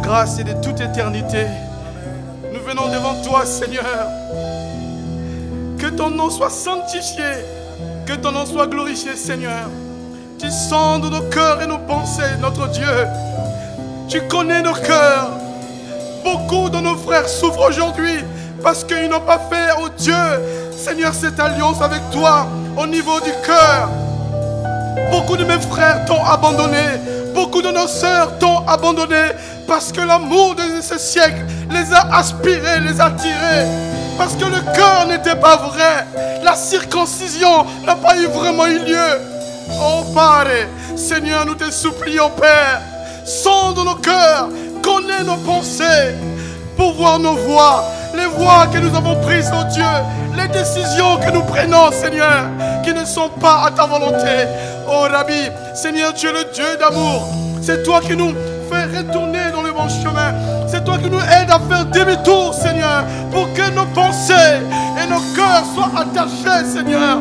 grâce et de toute éternité. Nous venons devant toi, Seigneur. Que ton nom soit sanctifié, que ton nom soit glorifié, Seigneur. Tu sondes nos cœurs et nos pensées, notre Dieu. Tu connais nos cœurs. Beaucoup de nos frères souffrent aujourd'hui parce qu'ils n'ont pas fait, oh Dieu, Seigneur, cette alliance avec toi au niveau du cœur. Beaucoup de mes frères t'ont abandonné. Beaucoup de nos sœurs t'ont abandonné parce que l'amour de ce siècle les a aspirés, les a tirés. Parce que le cœur n'était pas vrai. La circoncision n'a pas vraiment eu lieu. Oh Père, Seigneur, nous te supplions, Père. Sonde nos cœurs, connais nos pensées pour voir nos voies, les voies que nous avons prises, oh Dieu, les décisions que nous prenons, Seigneur, qui ne sont pas à ta volonté. Oh Rabbi, Seigneur, tu es le Dieu d'amour. C'est toi qui nous fais retourner dans le bon chemin. C'est toi qui nous aides à faire demi-tour, Seigneur, pour que nos pensées et nos cœurs soient attachés, Seigneur.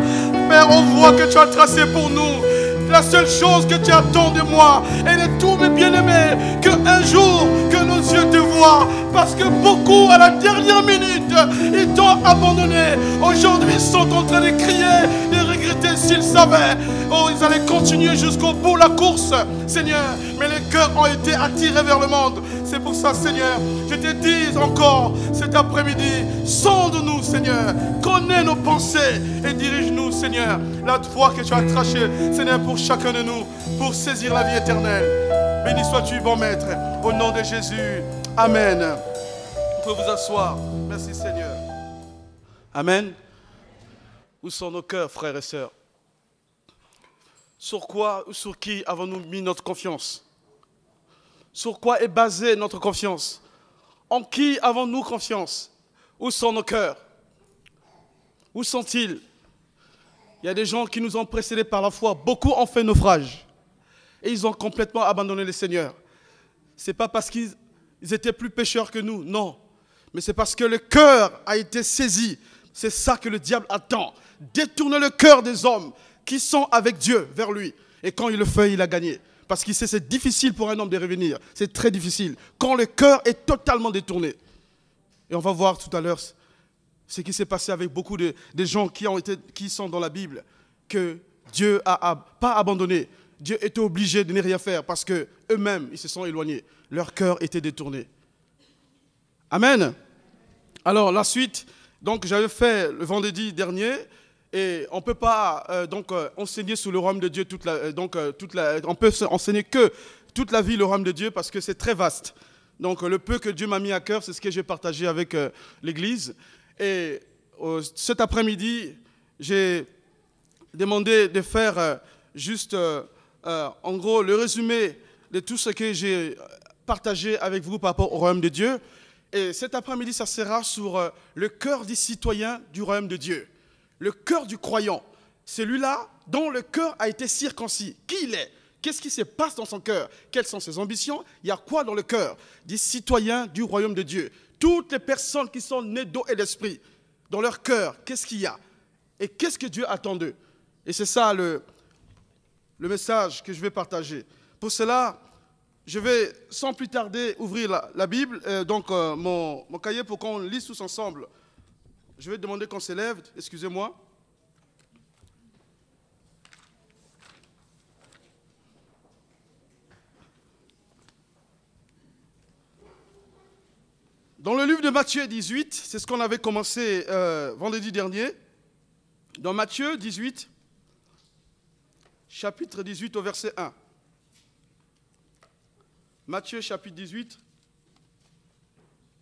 Père, on voit que tu as tracé pour nous. La seule chose que tu attends de moi et de tous mes bien-aimés, qu'un jour, que nos yeux te voient. Parce que beaucoup, à la dernière minute, ils t'ont abandonné. Aujourd'hui, ils sont en train de crier, de regretter s'ils savaient. Oh, ils allaient continuer jusqu'au bout la course, Seigneur. Mais les cœurs ont été attirés vers le monde. C'est pour ça, Seigneur, je te dis encore cet après-midi, sonde-nous, Seigneur. Connais nos pensées et dirige-nous, Seigneur. La voie que tu as tracée, Seigneur, pour chacun de nous, pour saisir la vie éternelle. Béni sois-tu, bon Maître, au nom de Jésus. Amen. Vous pouvez vous asseoir. Merci, Seigneur. Amen. Où sont nos cœurs, frères et sœurs? Sur quoi ou sur qui avons-nous mis notre confiance? Sur quoi est basée notre confiance? En qui avons-nous confiance? Où sont nos cœurs? Où sont-ils? Il y a des gens qui nous ont précédés par la foi. Beaucoup ont fait naufrage. Et ils ont complètement abandonné le Seigneur. Ce n'est pas parce qu'ils étaient plus pécheurs que nous, non. Mais c'est parce que le cœur a été saisi. C'est ça que le diable attend. Détourner le cœur des hommes qui sont avec Dieu vers lui. Et quand il le fait, il a gagné. Parce qu'il sait que c'est difficile pour un homme de revenir. C'est très difficile. Quand le cœur est totalement détourné. Et on va voir tout à l'heure ce qui s'est passé avec beaucoup de gens qui sont dans la Bible. Que Dieu n'a pas abandonné. Dieu était obligé de ne rien faire parce qu'eux-mêmes, ils se sont éloignés. Leur cœur était détourné. Amen. Alors, la suite, donc j'avais fait le vendredi dernier. Et on ne peut pas enseigner sur le royaume de Dieu on peut enseigner que toute la vie le royaume de Dieu parce que c'est très vaste. Donc le peu que Dieu m'a mis à cœur, c'est ce que j'ai partagé avec l'Église. Et cet après-midi, j'ai demandé de faire juste, en gros, le résumé de tout ce que j'ai partagé avec vous par rapport au royaume de Dieu. Et cet après-midi, ça sera sur le cœur des citoyens du royaume de Dieu. Le cœur du croyant, celui-là dont le cœur a été circoncis. Qui il est? Qu'est-ce qui se passe dans son cœur? Quelles sont ses ambitions? Il y a quoi dans le cœur des citoyens du royaume de Dieu? Toutes les personnes qui sont nées d'eau et d'esprit, dans leur cœur, qu'est-ce qu'il y a? Et qu'est-ce que Dieu attend d'eux? Et c'est ça le message que je vais partager. Pour cela, je vais sans plus tarder ouvrir la Bible, mon cahier pour qu'on lise tous ensemble. Je vais demander qu'on s'élève, excusez-moi. Dans le livre de Matthieu 18, c'est ce qu'on avait commencé vendredi dernier. Dans Matthieu 18, chapitre 18 au verset 1. Matthieu chapitre 18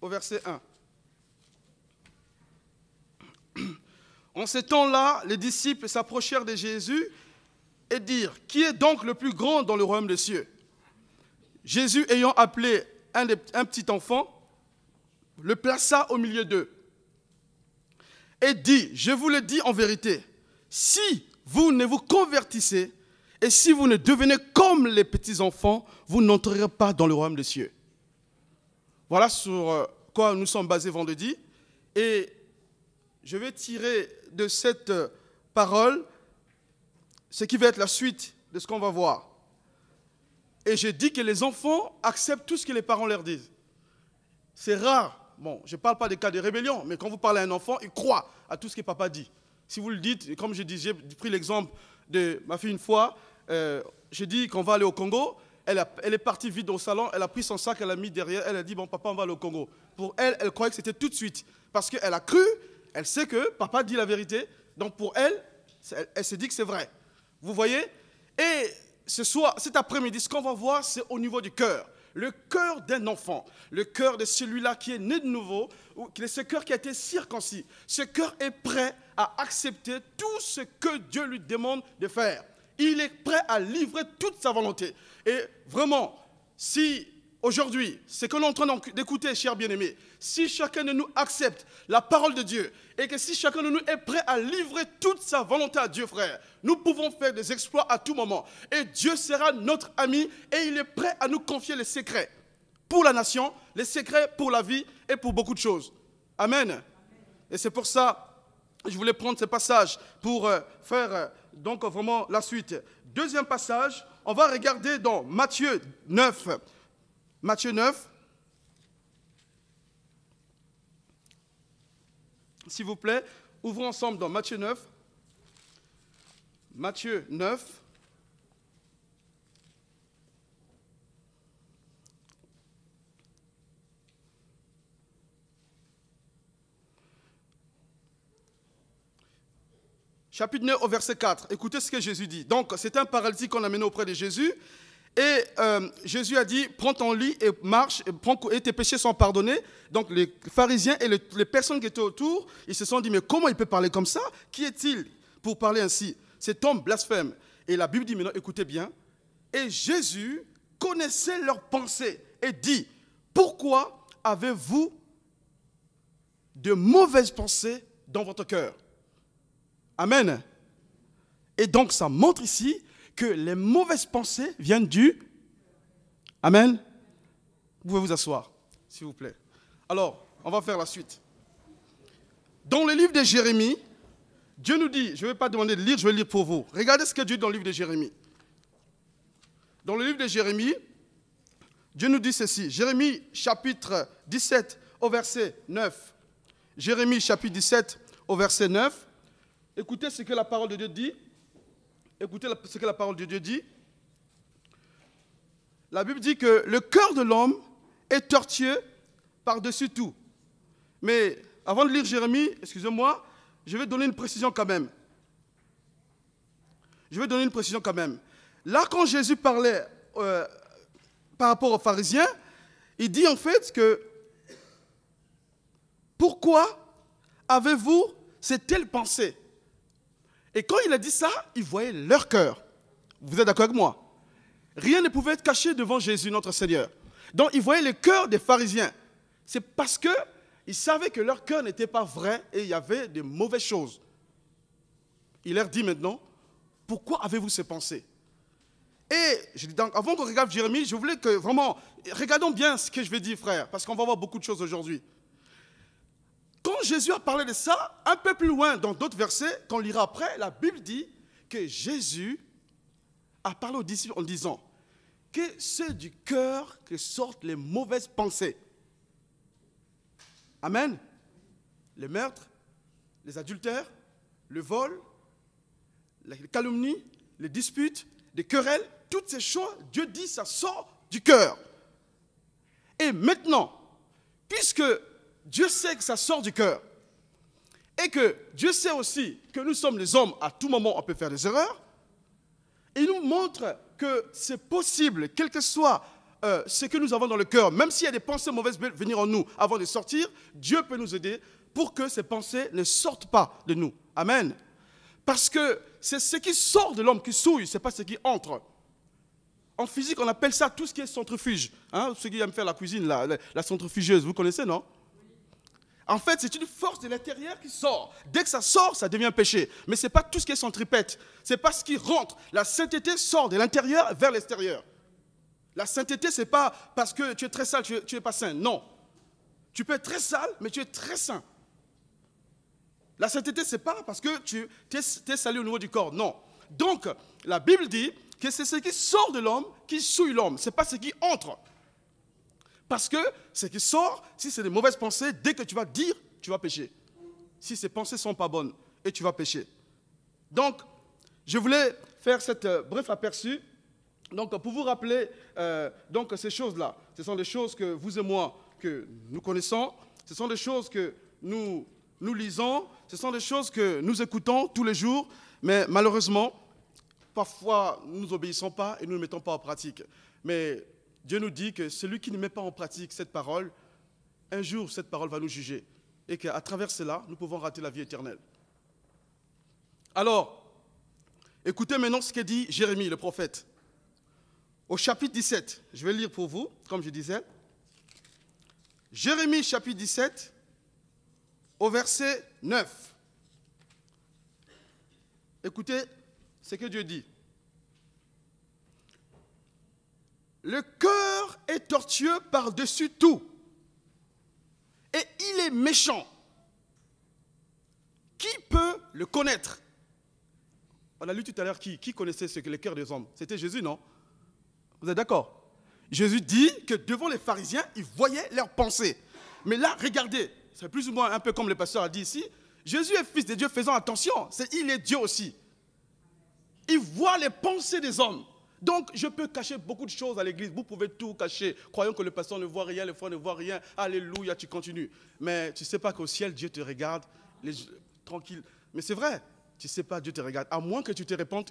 au verset 1. En ces temps-là, les disciples s'approchèrent de Jésus et dirent, « Qui est donc le plus grand dans le royaume des cieux ?» Jésus, ayant appelé un petit enfant, le plaça au milieu d'eux et dit, « Je vous le dis en vérité, si vous ne vous convertissez et si vous ne devenez comme les petits enfants, vous n'entrerez pas dans le royaume des cieux. » Voilà sur quoi nous sommes basés vendredi. Et je vais tirer de cette parole ce qui va être la suite de ce qu'on va voir. Et j'ai dit que les enfants acceptent tout ce que les parents leur disent. C'est rare. Bon, je ne parle pas des cas de rébellion, mais quand vous parlez à un enfant, il croit à tout ce que papa dit. Si vous le dites, comme je dis, j'ai pris l'exemple de ma fille une fois, j'ai dit qu'on va aller au Congo, elle est partie vite au salon, elle a pris son sac, elle l'a mis derrière, elle a dit, bon papa, on va aller au Congo. Pour elle, elle croyait que c'était tout de suite, parce qu'elle a cru, elle sait que papa dit la vérité, donc pour elle, elle s'est dit que c'est vrai. Vous voyez? Et cet après-midi, ce qu'on va voir, c'est au niveau du cœur. Le cœur d'un enfant, le cœur de celui-là qui est né de nouveau, ce cœur qui a été circoncis, ce cœur est prêt à accepter tout ce que Dieu lui demande de faire. Il est prêt à livrer toute sa volonté. Et vraiment, si aujourd'hui, ce que l'on est en train d'écouter, chers bien-aimés, si chacun de nous accepte la parole de Dieu et que si chacun de nous est prêt à livrer toute sa volonté à Dieu, frère, nous pouvons faire des exploits à tout moment. Et Dieu sera notre ami et il est prêt à nous confier les secrets pour la nation, les secrets pour la vie et pour beaucoup de choses. Amen. Et c'est pour ça que je voulais prendre ce passage pour faire donc vraiment la suite. Deuxième passage, on va regarder dans Matthieu 9. Matthieu 9. S'il vous plaît, ouvrons ensemble dans Matthieu 9. Matthieu 9. Chapitre 9 au verset 4. Écoutez ce que Jésus dit. Donc, c'est un paralytique qu'on a mené auprès de Jésus. Et Jésus a dit, prends ton lit et marche, et tes péchés sont pardonnés. Donc les pharisiens et les personnes qui étaient autour, ils se sont dit, mais comment il peut parler comme ça? Qui est-il pour parler ainsi? Cet homme blasphème. Et la Bible dit, maintenant écoutez bien, et Jésus connaissait leurs pensées et dit, pourquoi avez-vous de mauvaises pensées dans votre cœur? Amen. Et donc ça montre ici que les mauvaises pensées viennent du... Amen. Vous pouvez vous asseoir, s'il vous plaît. Alors, on va faire la suite. Dans le livre de Jérémie, Dieu nous dit, je ne vais pas demander de lire, je vais lire pour vous. Regardez ce que Dieu dit dans le livre de Jérémie. Dans le livre de Jérémie, Dieu nous dit ceci. Jérémie chapitre 17 au verset 9. Jérémie chapitre 17 au verset 9. Écoutez ce que la parole de Dieu dit. Écoutez ce que la parole de Dieu dit. La Bible dit que le cœur de l'homme est tortueux par-dessus tout. Mais avant de lire Jérémie, excusez-moi, je vais donner une précision quand même. Là, quand Jésus parlait par rapport aux pharisiens, il dit en fait que pourquoi avez-vous cette telle pensée? Et quand il a dit ça, il voyait leur cœur. Vous êtes d'accord avec moi? Rien ne pouvait être caché devant Jésus, notre Seigneur. Donc, il voyait le cœur des pharisiens. C'est parce qu'ils savaient que leur cœur n'était pas vrai et il y avait de mauvaises choses. Il leur dit maintenant, pourquoi avez-vous ces pensées? Et donc, avant qu'on regarde Jérémie, je voulais que vraiment, regardons bien ce que je vais dire, frère, parce qu'on va voir beaucoup de choses aujourd'hui. Quand Jésus a parlé de ça, un peu plus loin, dans d'autres versets, qu'on lira après, la Bible dit que Jésus a parlé aux disciples en disant que c'est du cœur que sortent les mauvaises pensées. Amen. Les meurtres, les adultères, le vol, les calomnies, les disputes, les querelles, toutes ces choses, Dieu dit ça sort du cœur. Et maintenant, puisque Dieu sait que ça sort du cœur et que Dieu sait aussi que nous sommes les hommes, à tout moment on peut faire des erreurs, il nous montre que c'est possible, quel que soit ce que nous avons dans le cœur, même s'il y a des pensées mauvaises venir en nous avant de sortir, Dieu peut nous aider pour que ces pensées ne sortent pas de nous. Amen. Parce que c'est ce qui sort de l'homme qui souille, ce n'est pas ce qui entre. En physique, on appelle ça tout ce qui est centrifuge. Hein, ceux qui aiment faire la cuisine, la centrifugeuse, vous connaissez, non? En fait, c'est une force de l'intérieur qui sort. Dès que ça sort, ça devient péché. Mais ce n'est pas tout ce qui est centripète. Ce n'est pas ce qui rentre. La sainteté sort de l'intérieur vers l'extérieur. La sainteté, ce n'est pas parce que tu es très sale, tu n'es pas saint. Non. Tu peux être très sale, mais tu es très saint. La sainteté, ce n'est pas parce que tu es salé au niveau du corps. Non. Donc, la Bible dit que c'est ce qui sort de l'homme qui souille l'homme. Ce n'est pas ce qui entre. Parce que ce qui sort, si c'est des mauvaises pensées, dès que tu vas dire, tu vas pécher. Si ces pensées ne sont pas bonnes, et tu vas pécher. Donc, je voulais faire cette bref aperçu, donc pour vous rappeler donc ces choses-là. Ce sont des choses que vous et moi, que nous connaissons, ce sont des choses que nous lisons, ce sont des choses que nous écoutons tous les jours, mais malheureusement, parfois nous n'obéissons pas et nous ne mettons pas en pratique. Mais Dieu nous dit que celui qui ne met pas en pratique cette parole, un jour cette parole va nous juger et qu'à travers cela, nous pouvons rater la vie éternelle. Alors, écoutez maintenant ce que dit Jérémie, le prophète. Au chapitre 17, je vais lire pour vous, comme je disais. Jérémie, chapitre 17, au verset 9. Écoutez ce que Dieu dit. Le cœur est tortueux par-dessus tout, et il est méchant. Qui peut le connaître? On a lu tout à l'heure qui connaissait ce que le cœur des hommes. C'était Jésus, non? Vous êtes d'accord? Jésus dit que devant les pharisiens, ils voyaient leurs pensées. Mais là, regardez, c'est plus ou moins un peu comme le pasteur a dit ici, Jésus est fils de Dieu, faisant attention, il est Dieu aussi. Il voit les pensées des hommes. Donc, je peux cacher beaucoup de choses à l'église. Vous pouvez tout cacher. Croyons que le pasteur ne voit rien, le frère ne voit rien. Alléluia, tu continues. Mais tu ne sais pas qu'au ciel, Dieu te regarde, tranquille. Mais c'est vrai, tu ne sais pas, Dieu te regarde. À moins que tu te répandes,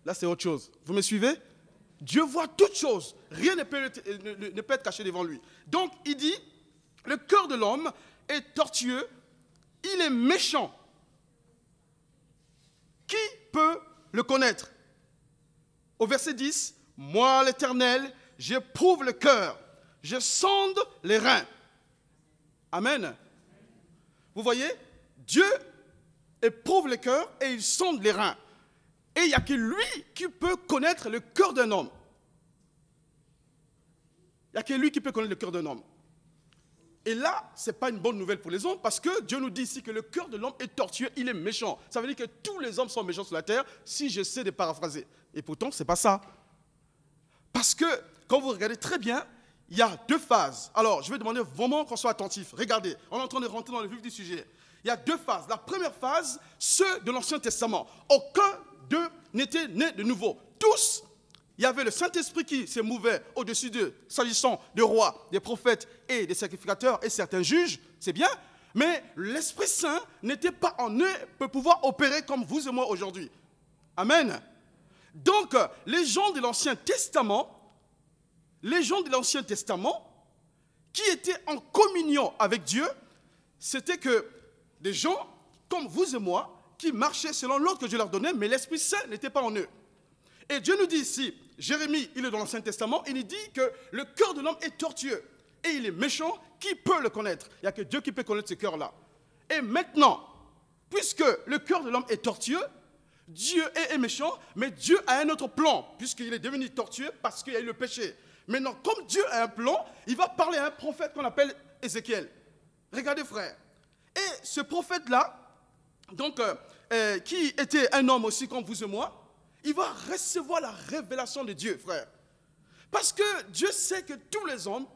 là c'est autre chose. Vous me suivez? Dieu voit toutes choses. Rien ne peut être caché devant lui. Donc, il dit, le cœur de l'homme est tortueux, il est méchant. Qui peut le connaître? Au verset 10, moi l'Éternel, j'éprouve le cœur, je sonde les reins. Amen. Vous voyez, Dieu éprouve le cœur et il sonde les reins. Et il n'y a que lui qui peut connaître le cœur d'un homme. Il n'y a que lui qui peut connaître le cœur d'un homme. Et là, ce n'est pas une bonne nouvelle pour les hommes parce que Dieu nous dit ici que le cœur de l'homme est tortueux, il est méchant. Ça veut dire que tous les hommes sont méchants sur la terre, si j'essaie de paraphraser. Et pourtant, ce n'est pas ça. Parce que, quand vous regardez très bien, il y a deux phases. Alors, je vais demander vraiment qu'on soit attentif. Regardez, on est en train de rentrer dans le vif du sujet. Il y a deux phases. La première phase, ceux de l'Ancien Testament. Aucun d'eux n'était né de nouveau. Tous, il y avait le Saint-Esprit qui se mouvait au-dessus d'eux, s'agissant des rois, des prophètes et des sacrificateurs et certains juges, c'est bien, mais l'Esprit Saint n'était pas en eux pour pouvoir opérer comme vous et moi aujourd'hui. Amen. Donc, les gens de l'Ancien Testament, qui étaient en communion avec Dieu, c'était que des gens comme vous et moi, qui marchaient selon l'ordre que Dieu leur donnait, mais l'Esprit Saint n'était pas en eux. Et Dieu nous dit ici, Jérémie, il est dans l'Ancien Testament, il nous dit que le cœur de l'homme est tortueux et il est méchant. Qui peut le connaître? Il n'y a que Dieu qui peut connaître ce cœur-là. Et maintenant, puisque le cœur de l'homme est tortueux, Dieu est méchant, mais Dieu a un autre plan, puisqu'il est devenu tortueux parce qu'il y a eu le péché. Maintenant, comme Dieu a un plan, il va parler à un prophète qu'on appelle Ézéchiel. Regardez, frère. Et ce prophète-là, donc, qui était un homme aussi comme vous et moi, il va recevoir la révélation de Dieu, frère. Parce que Dieu sait que tous les hommes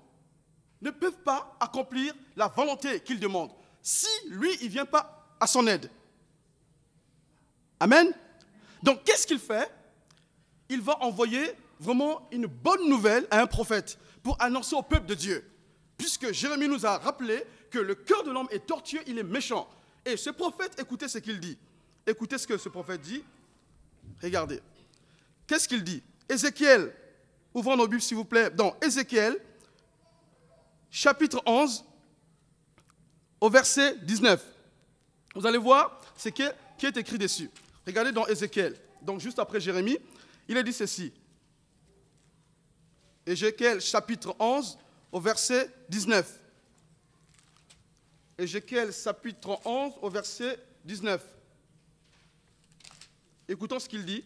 ne peuvent pas accomplir la volonté qu'il demande si lui, il ne vient pas à son aide. Amen. Donc, qu'est-ce qu'il fait? Il va envoyer vraiment une bonne nouvelle à un prophète pour annoncer au peuple de Dieu. Puisque Jérémie nous a rappelé que le cœur de l'homme est tortueux, il est méchant. Et ce prophète, écoutez ce qu'il dit. Écoutez ce que ce prophète dit. Regardez. Qu'est-ce qu'il dit? Ézéchiel, ouvrons nos Bibles s'il vous plaît, dans Ézéchiel, chapitre 11, au verset 19. Vous allez voir ce qui est écrit dessus. Regardez dans Ézéchiel, donc juste après Jérémie, il a dit ceci. Ézéchiel, chapitre 11, au verset 19. Ézéchiel, chapitre 11, au verset 19. Écoutons ce qu'il dit.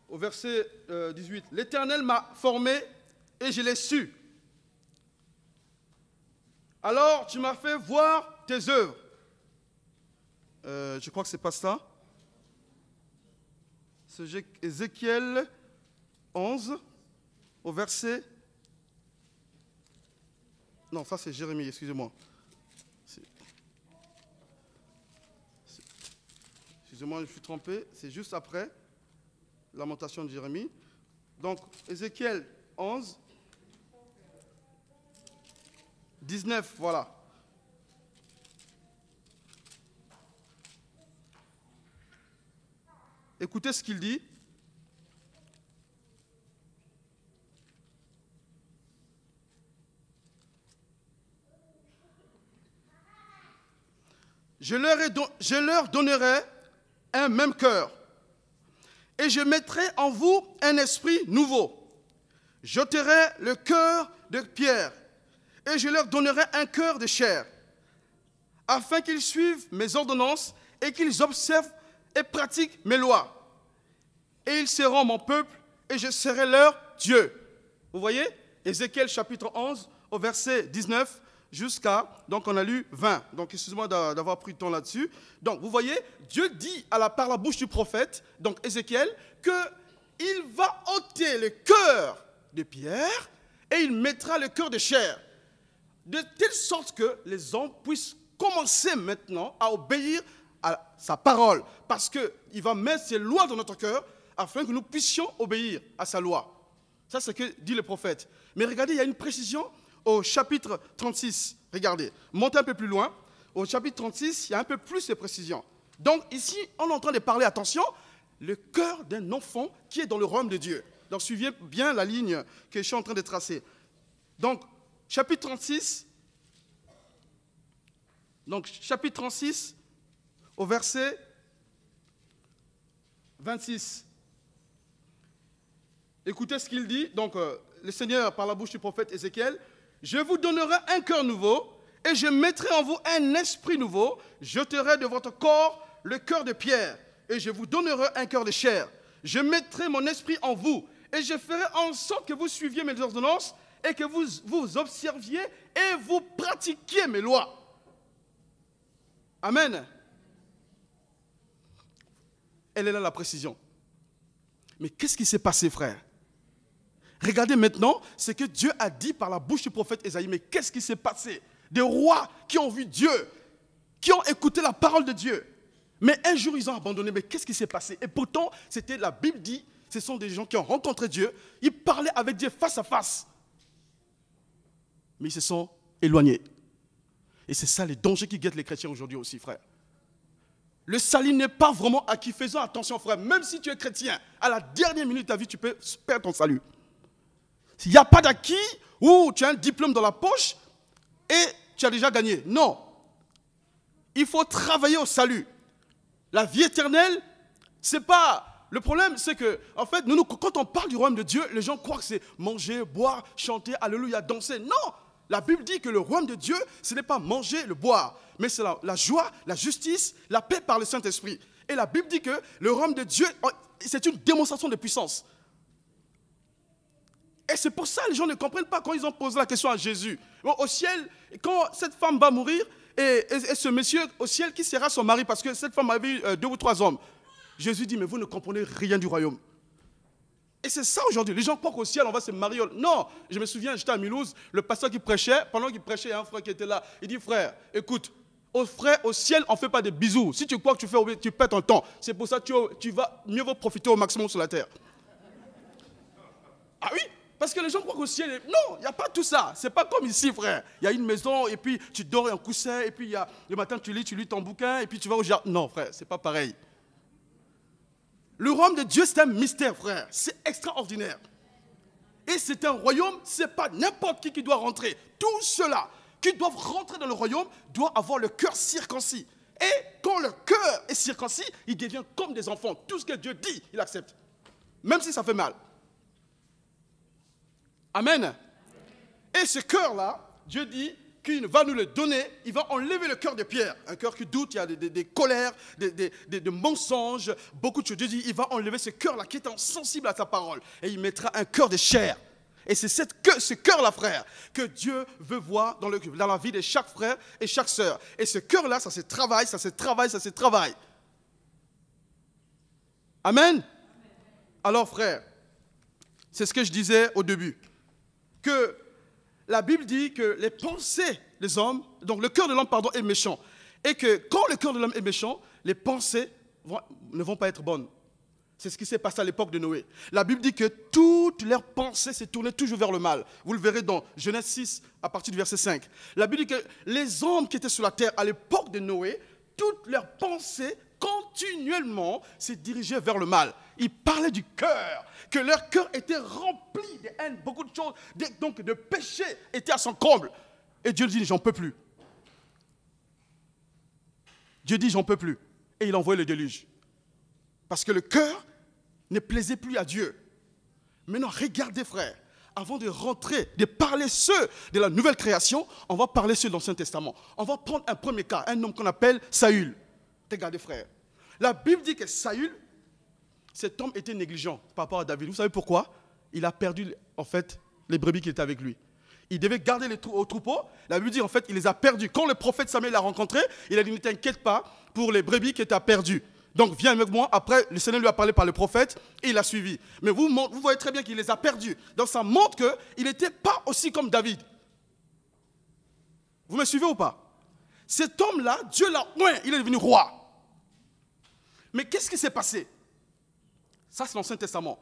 Au verset 18. L'Éternel m'a formé et je l'ai su. Alors tu m'as fait voir tes œuvres. Je crois que ce n'est pas ça. C'est Ézéchiel 11, au verset... Non, ça c'est Jérémie, excusez-moi. Excusez-moi, je suis trompé. C'est juste après Lamentation de Jérémie. Donc, Ézéchiel 11, 19, voilà. Écoutez ce qu'il dit. Je leur donnerai un même cœur, et je mettrai en vous un esprit nouveau. J'ôterai le cœur de pierre, et je leur donnerai un cœur de chair, afin qu'ils suivent mes ordonnances et qu'ils observent et pratiquent mes lois. Et ils seront mon peuple, et je serai leur Dieu. Vous voyez, Ézéchiel chapitre 11, au verset 19, jusqu'à, donc on a lu 20. Donc excusez-moi d'avoir pris le temps là-dessus. Donc vous voyez, Dieu dit par la bouche du prophète, donc Ézéchiel, qu'il va ôter le cœur de pierre et il mettra le cœur de chair. De telle sorte que les hommes puissent commencer maintenant à obéir à sa parole. Parce qu'il va mettre ses lois dans notre cœur afin que nous puissions obéir à sa loi. Ça, c'est ce que dit le prophète. Mais regardez, il y a une précision au chapitre 36. Regardez, montez un peu plus loin. Au chapitre 36, il y a un peu plus de précision. Donc ici, on est en train de parler, attention, le cœur d'un enfant qui est dans le royaume de Dieu. Donc suivez bien la ligne que je suis en train de tracer. Donc, chapitre 36, au verset 26. Écoutez ce qu'il dit. Donc, le Seigneur, par la bouche du prophète Ézéchiel, « Je vous donnerai un cœur nouveau, et je mettrai en vous un esprit nouveau. J'ôterai de votre corps le cœur de pierre, et je vous donnerai un cœur de chair. Je mettrai mon esprit en vous, et je ferai en sorte que vous suiviez mes ordonnances, et que vous observiez et vous pratiquiez mes lois. » Amen. Elle est là la précision. Mais qu'est-ce qui s'est passé, frère? Regardez maintenant ce que Dieu a dit par la bouche du prophète Ésaïe. Mais qu'est-ce qui s'est passé? Des rois qui ont vu Dieu, qui ont écouté la parole de Dieu. Mais un jour, ils ont abandonné. Mais qu'est-ce qui s'est passé? Et pourtant, c'était la Bible dit, ce sont des gens qui ont rencontré Dieu. Ils parlaient avec Dieu face à face. Mais ils se sont éloignés. Et c'est ça les dangers qui guettent les chrétiens aujourd'hui aussi, frère. Le salut n'est pas vraiment acquis. Faisons attention, frère. Même si tu es chrétien, à la dernière minute de ta vie, tu peux perdre ton salut. Il n'y a pas d'acquis où tu as un diplôme dans la poche et tu as déjà gagné. Non. Il faut travailler au salut. La vie éternelle, c'est pas... Le problème, c'est que, en fait, quand on parle du royaume de Dieu, les gens croient que c'est manger, boire, chanter, alléluia, danser. Non. La Bible dit que le royaume de Dieu, ce n'est pas manger, le boire, mais c'est la joie, la justice, la paix par le Saint-Esprit. Et la Bible dit que le royaume de Dieu, c'est une démonstration de puissance. Et c'est pour ça que les gens ne comprennent pas quand ils ont posé la question à Jésus. Bon, au ciel, quand cette femme va mourir, et ce monsieur au ciel, qui sera son mari? Parce que cette femme avait eu 2 ou 3 hommes. Jésus dit, mais vous ne comprenez rien du royaume. Et c'est ça aujourd'hui. Les gens croient qu'au ciel, on va se marier. Non, je me souviens, j'étais à Mulhouse, le pasteur qui prêchait, pendant qu'il prêchait, il y a un frère qui était là. Il dit, frère, écoute, au ciel, on ne fait pas des bisous. Si tu crois que tu perds ton temps. C'est pour ça que tu vas mieux vaut profiter au maximum sur la terre. Ah oui? Parce que les gens croient qu'au ciel... Non, il n'y a pas tout ça. Ce n'est pas comme ici, frère. Il y a une maison, et puis tu dors un coussin, et puis le matin, tu lis ton bouquin, et puis tu vas au jardin. Non, frère, ce n'est pas pareil. Le royaume de Dieu, c'est un mystère, frère. C'est extraordinaire. Et c'est un royaume, ce n'est pas n'importe qui doit rentrer. Tous ceux-là qui doivent rentrer dans le royaume doivent avoir le cœur circoncis. Et quand le cœur est circoncis, il devient comme des enfants. Tout ce que Dieu dit, il accepte. Même si ça fait mal. Amen. Et ce cœur-là, Dieu dit qu'il va nous le donner, il va enlever le cœur de pierre. Un cœur qui doute, il y a des colères, des mensonges, beaucoup de choses. Dieu dit, il va enlever ce cœur-là qui est insensible à sa parole. Et il mettra un cœur de chair. Et c'est ce cœur-là, frère, que Dieu veut voir dans la vie de chaque frère et chaque sœur. Et ce cœur-là, ça se travaille, ça se travaille, ça se travaille. Amen. Alors frère, c'est ce que je disais au début, que la Bible dit que les pensées des hommes, donc le cœur de l'homme, pardon, est méchant. Et que quand le cœur de l'homme est méchant, les pensées ne vont pas être bonnes. C'est ce qui s'est passé à l'époque de Noé. La Bible dit que toutes leurs pensées se tournaient toujours vers le mal. Vous le verrez dans Genèse 6, à partir du verset 5. La Bible dit que les hommes qui étaient sur la terre à l'époque de Noé, toutes leurs pensées continuellement se dirigeaient vers le mal. Ils parlaient du cœur, que leur cœur était rempli de haine, beaucoup de choses, donc de péché était à son comble. Et Dieu dit, j'en peux plus. Dieu dit, j'en peux plus. Et il envoie le déluge. Parce que le cœur ne plaisait plus à Dieu. Maintenant, regardez frères, avant de rentrer, de parler ceux de la nouvelle création, on va parler ceux de l'Ancien Testament. On va prendre un premier cas, un homme qu'on appelle Saül. Regardez frères, la Bible dit que Saül, cet homme était négligent par rapport à David. Vous savez pourquoi? Il a perdu en fait les brebis qui étaient avec lui. Il devait garder les troupeaux. La Bible dit en fait il les a perdus. Quand le prophète Samuel l'a rencontré, il a dit ne t'inquiète pas pour les brebis qui étaient perdues. Donc viens avec moi. Après, le Seigneur lui a parlé par le prophète et il a suivi. Mais vous voyez très bien qu'il les a perdus. Donc ça montre qu'il n'était pas aussi comme David. Vous me suivez ou pas? Cet homme-là, Dieu l'a oint, il est devenu roi. Mais qu'est-ce qui s'est passé? Ça, c'est l'Ancien Testament.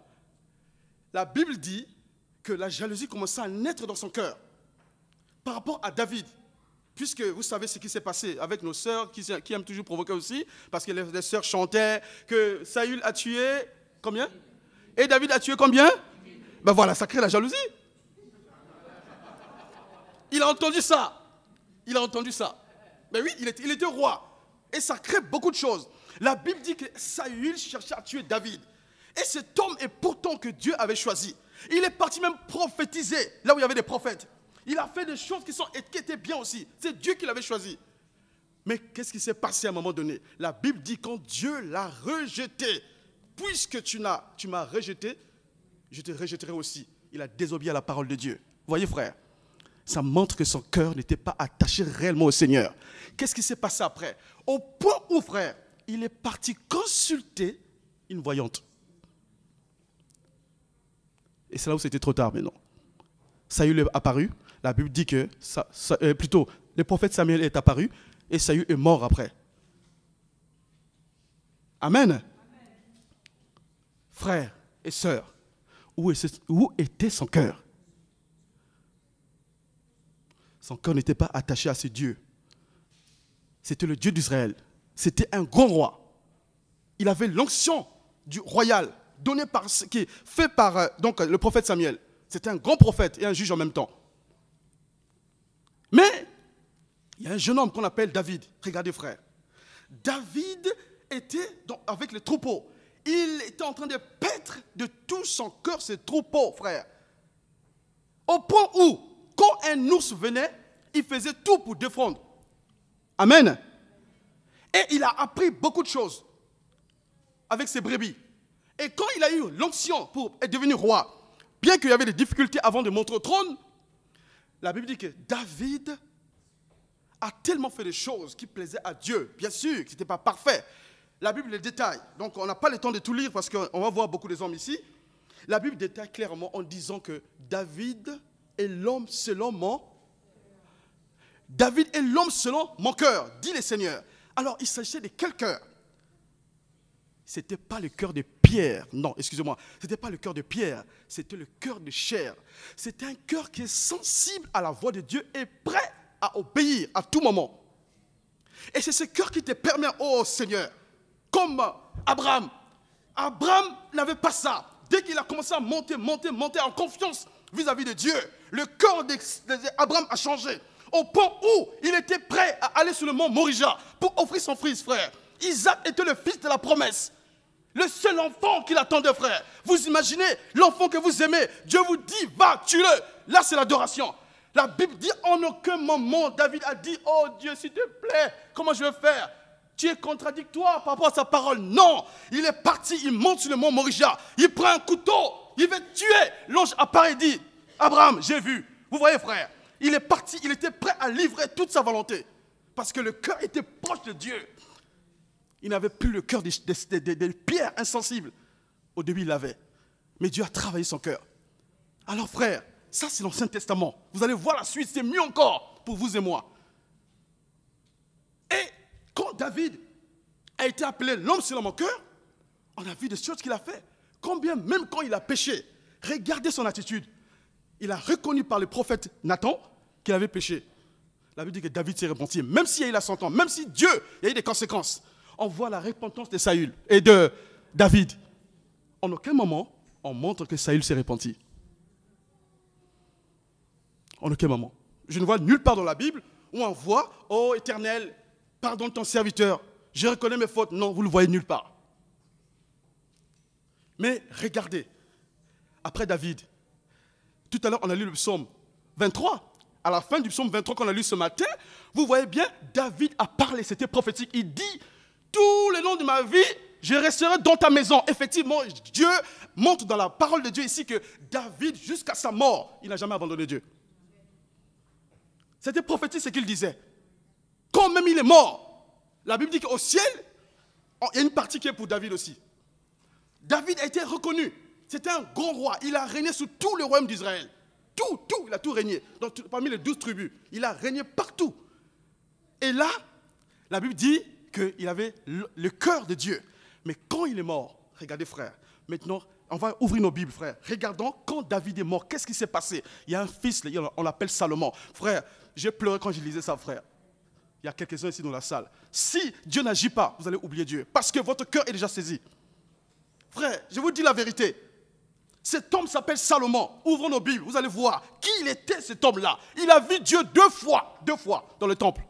La Bible dit que la jalousie commençait à naître dans son cœur par rapport à David. Puisque vous savez ce qui s'est passé avec nos sœurs qui aiment toujours provoquer aussi, parce que les sœurs chantaient que Saül a tué combien? Et David a tué combien? Ben voilà, ça crée la jalousie. Il a entendu ça. Il a entendu ça. Ben oui, il était roi. Et ça crée beaucoup de choses. La Bible dit que Saül cherchait à tuer David. Et cet homme est pourtant que Dieu avait choisi. Il est parti même prophétiser, là où il y avait des prophètes. Il a fait des choses qui étaient bien aussi. C'est Dieu qui l'avait choisi. Mais qu'est-ce qui s'est passé à un moment donné? La Bible dit quand Dieu l'a rejeté, puisque tu m'as rejeté, je te rejetterai aussi. Il a désobéi à la parole de Dieu. Vous voyez frère, ça montre que son cœur n'était pas attaché réellement au Seigneur. Qu'est-ce qui s'est passé après? Au point où frère, il est parti consulter une voyante. Et c'est là où c'était trop tard maintenant. Saül est apparu. La Bible dit que, plutôt, le prophète Samuel est apparu et Saül est mort après. Amen. Amen. Frères et sœurs, où était son cœur? Son cœur n'était pas attaché à ce Dieu. C'était le Dieu d'Israël. C'était un grand roi. Il avait l'onction du royal donné fait par donc, le prophète Samuel. C'était un grand prophète et un juge en même temps. Mais il y a un jeune homme qu'on appelle David. Regardez frère. David était avec les troupeaux. Il était en train de paître de tout son cœur ses troupeaux, frère. Au point où, quand un ours venait, il faisait tout pour défendre. Amen. Et il a appris beaucoup de choses avec ses brebis. Et quand il a eu l'onction pour être devenu roi, bien qu'il y avait des difficultés avant de monter au trône, la Bible dit que David a tellement fait des choses qui plaisaient à Dieu. Bien sûr, que ce n'était pas parfait. La Bible les détaille. Donc on n'a pas le temps de tout lire parce qu'on va voir beaucoup des hommes ici. La Bible détaille clairement en disant que David est l'homme selon David est l'homme selon mon cœur, dit le Seigneur. Alors il s'agissait de quel cœur? Ce n'était pas le cœur de Pierre. Non, excusez-moi. Ce n'était pas le cœur de Pierre. C'était le cœur de chair. C'est un cœur qui est sensible à la voix de Dieu et prêt à obéir à tout moment. Et c'est ce cœur qui te permet, oh Seigneur, comme Abraham. Abraham n'avait pas ça. Dès qu'il a commencé à monter en confiance vis-à-vis de Dieu, le cœur d'Abraham a changé. Au point où il était prêt à aller sur le mont Morija pour offrir son fils, frère. Isaac était le fils de la promesse. Le seul enfant qu'il attendait, frère. Vous imaginez l'enfant que vous aimez. Dieu vous dit, va, tue-le. Là, c'est l'adoration. La Bible dit, en aucun moment, David a dit, oh Dieu, s'il te plaît, comment je vais faire? Tu es contradictoire par rapport à sa parole. Non, il est parti, il monte sur le mont Morija. Il prend un couteau, il veut tuer. L'ange apparaît et dit, Abraham, j'ai vu. Vous voyez, frère, il est parti, il était prêt à livrer toute sa volonté. Parce que le cœur était proche de Dieu. Il n'avait plus le cœur des pierres insensibles. Au début, il l'avait. Mais Dieu a travaillé son cœur. Alors frère, ça c'est l'Ancien Testament. Vous allez voir la suite, c'est mieux encore pour vous et moi. Et quand David a été appelé l'homme selon mon cœur, on a vu des choses qu'il a fait. Combien, même quand il a péché, regardez son attitude. Il a reconnu par le prophète Nathan qu'il avait péché. La Bible dit que David s'est repenti, même s'il y a eu la sentence, même si Dieu, il y a eu des conséquences. On voit la repentance de Saül et de David. En aucun moment, on montre que Saül s'est repenti. En aucun moment. Je ne vois nulle part dans la Bible où on voit « Oh Éternel, pardonne ton serviteur, je reconnais mes fautes. » Non, vous ne le voyez nulle part. Mais regardez, après David, tout à l'heure on a lu le psaume 23. À la fin du psaume 23 qu'on a lu ce matin, vous voyez bien, David a parlé, c'était prophétique. Il dit, tout le long de ma vie, je resterai dans ta maison. Effectivement, Dieu montre dans la parole de Dieu ici que David, jusqu'à sa mort, il n'a jamais abandonné Dieu. C'était prophétique ce qu'il disait. Quand même il est mort, la Bible dit qu'au ciel, il y a une partie qui est pour David aussi. David a été reconnu. C'était un grand roi. Il a régné sur tout le royaume d'Israël. Tout, il a tout régné. Donc, parmi les 12 tribus, il a régné partout. Et là, la Bible dit qu'il avait le cœur de Dieu. Mais quand il est mort, regardez frère, maintenant, on va ouvrir nos Bibles frère. Regardons quand David est mort, qu'est-ce qui s'est passé? Il y a un fils, on l'appelle Salomon. Frère, j'ai pleuré quand je lisais ça frère. Il y a quelques-uns ici dans la salle. Si Dieu n'agit pas, vous allez oublier Dieu. Parce que votre cœur est déjà saisi. Frère, je vous dis la vérité. Cet homme s'appelle Salomon. Ouvrons nos Bibles, vous allez voir qui il était cet homme-là. Il a vu Dieu deux fois dans le temple.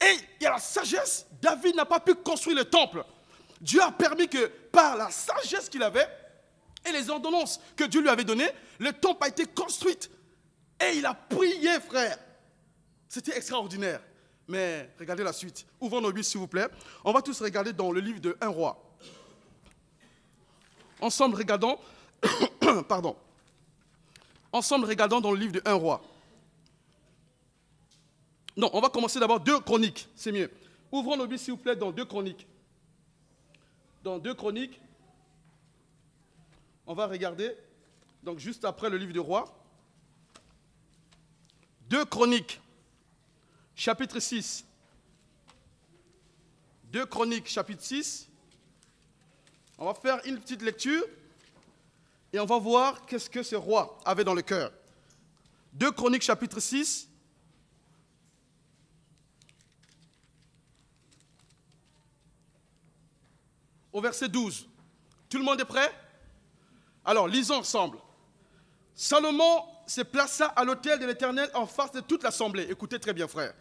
Et il y a la sagesse. David n'a pas pu construire le temple. Dieu a permis que par la sagesse qu'il avait et les ordonnances que Dieu lui avait données, le temple a été construit. Et il a prié, frère. C'était extraordinaire. Mais regardez la suite. Ouvrons nos Bibles, s'il vous plaît. On va tous regarder dans le livre de 1 roi. Ensemble, regardons. Pardon. Ensemble, regardons dans le livre de 1 roi. Non, on va commencer d'abord 2 Chroniques, c'est mieux. Ouvrons nos Bibles, s'il vous plaît, dans 2 Chroniques. Dans 2 Chroniques, on va regarder, donc juste après le livre de Roi. 2 Chroniques, chapitre 6. 2 Chroniques, chapitre 6. On va faire une petite lecture. Et on va voir qu'est-ce que ce roi avait dans le cœur. 2 Chroniques chapitre 6. Au verset 12. Tout le monde est prêt? Alors, lisons ensemble. Salomon se plaça à l'autel de l'Éternel en face de toute l'assemblée. Écoutez très bien, frère.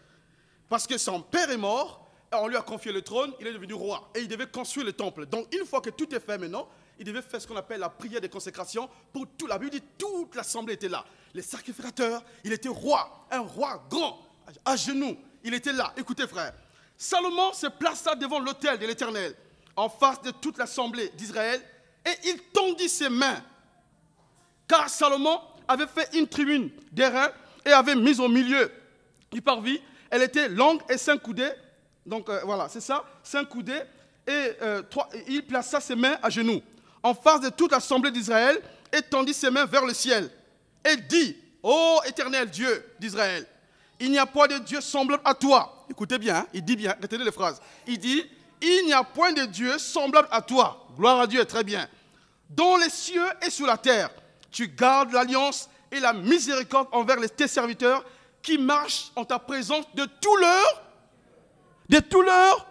Parce que son père est mort, et on lui a confié le trône, il est devenu roi. Et il devait construire le temple. Donc, une fois que tout est fait maintenant, il devait faire ce qu'on appelle la prière de consécration pour tout. La Bible dit toute l'assemblée était là. Les sacrificateurs, il était roi, un roi grand, à genoux. Il était là. Écoutez, frère. Salomon se plaça devant l'autel de l'Éternel, en face de toute l'assemblée d'Israël, et il tendit ses mains. Car Salomon avait fait une tribune d'airain et avait mis au milieu du parvis. Elle était longue et 5 coudées. Donc voilà, c'est ça, 5 coudées. Et il plaça ses mains à genoux, en face de toute l'assemblée d'Israël, et tendit ses mains vers le ciel. Et dit, ô Éternel Dieu d'Israël, il n'y a point de Dieu semblable à toi. Écoutez bien, hein, il dit bien, retenez les phrases. Il dit, il n'y a point de Dieu semblable à toi. Gloire à Dieu, très bien. Dans les cieux et sur la terre, tu gardes l'alliance et la miséricorde envers tes serviteurs qui marchent en ta présence de tout leur.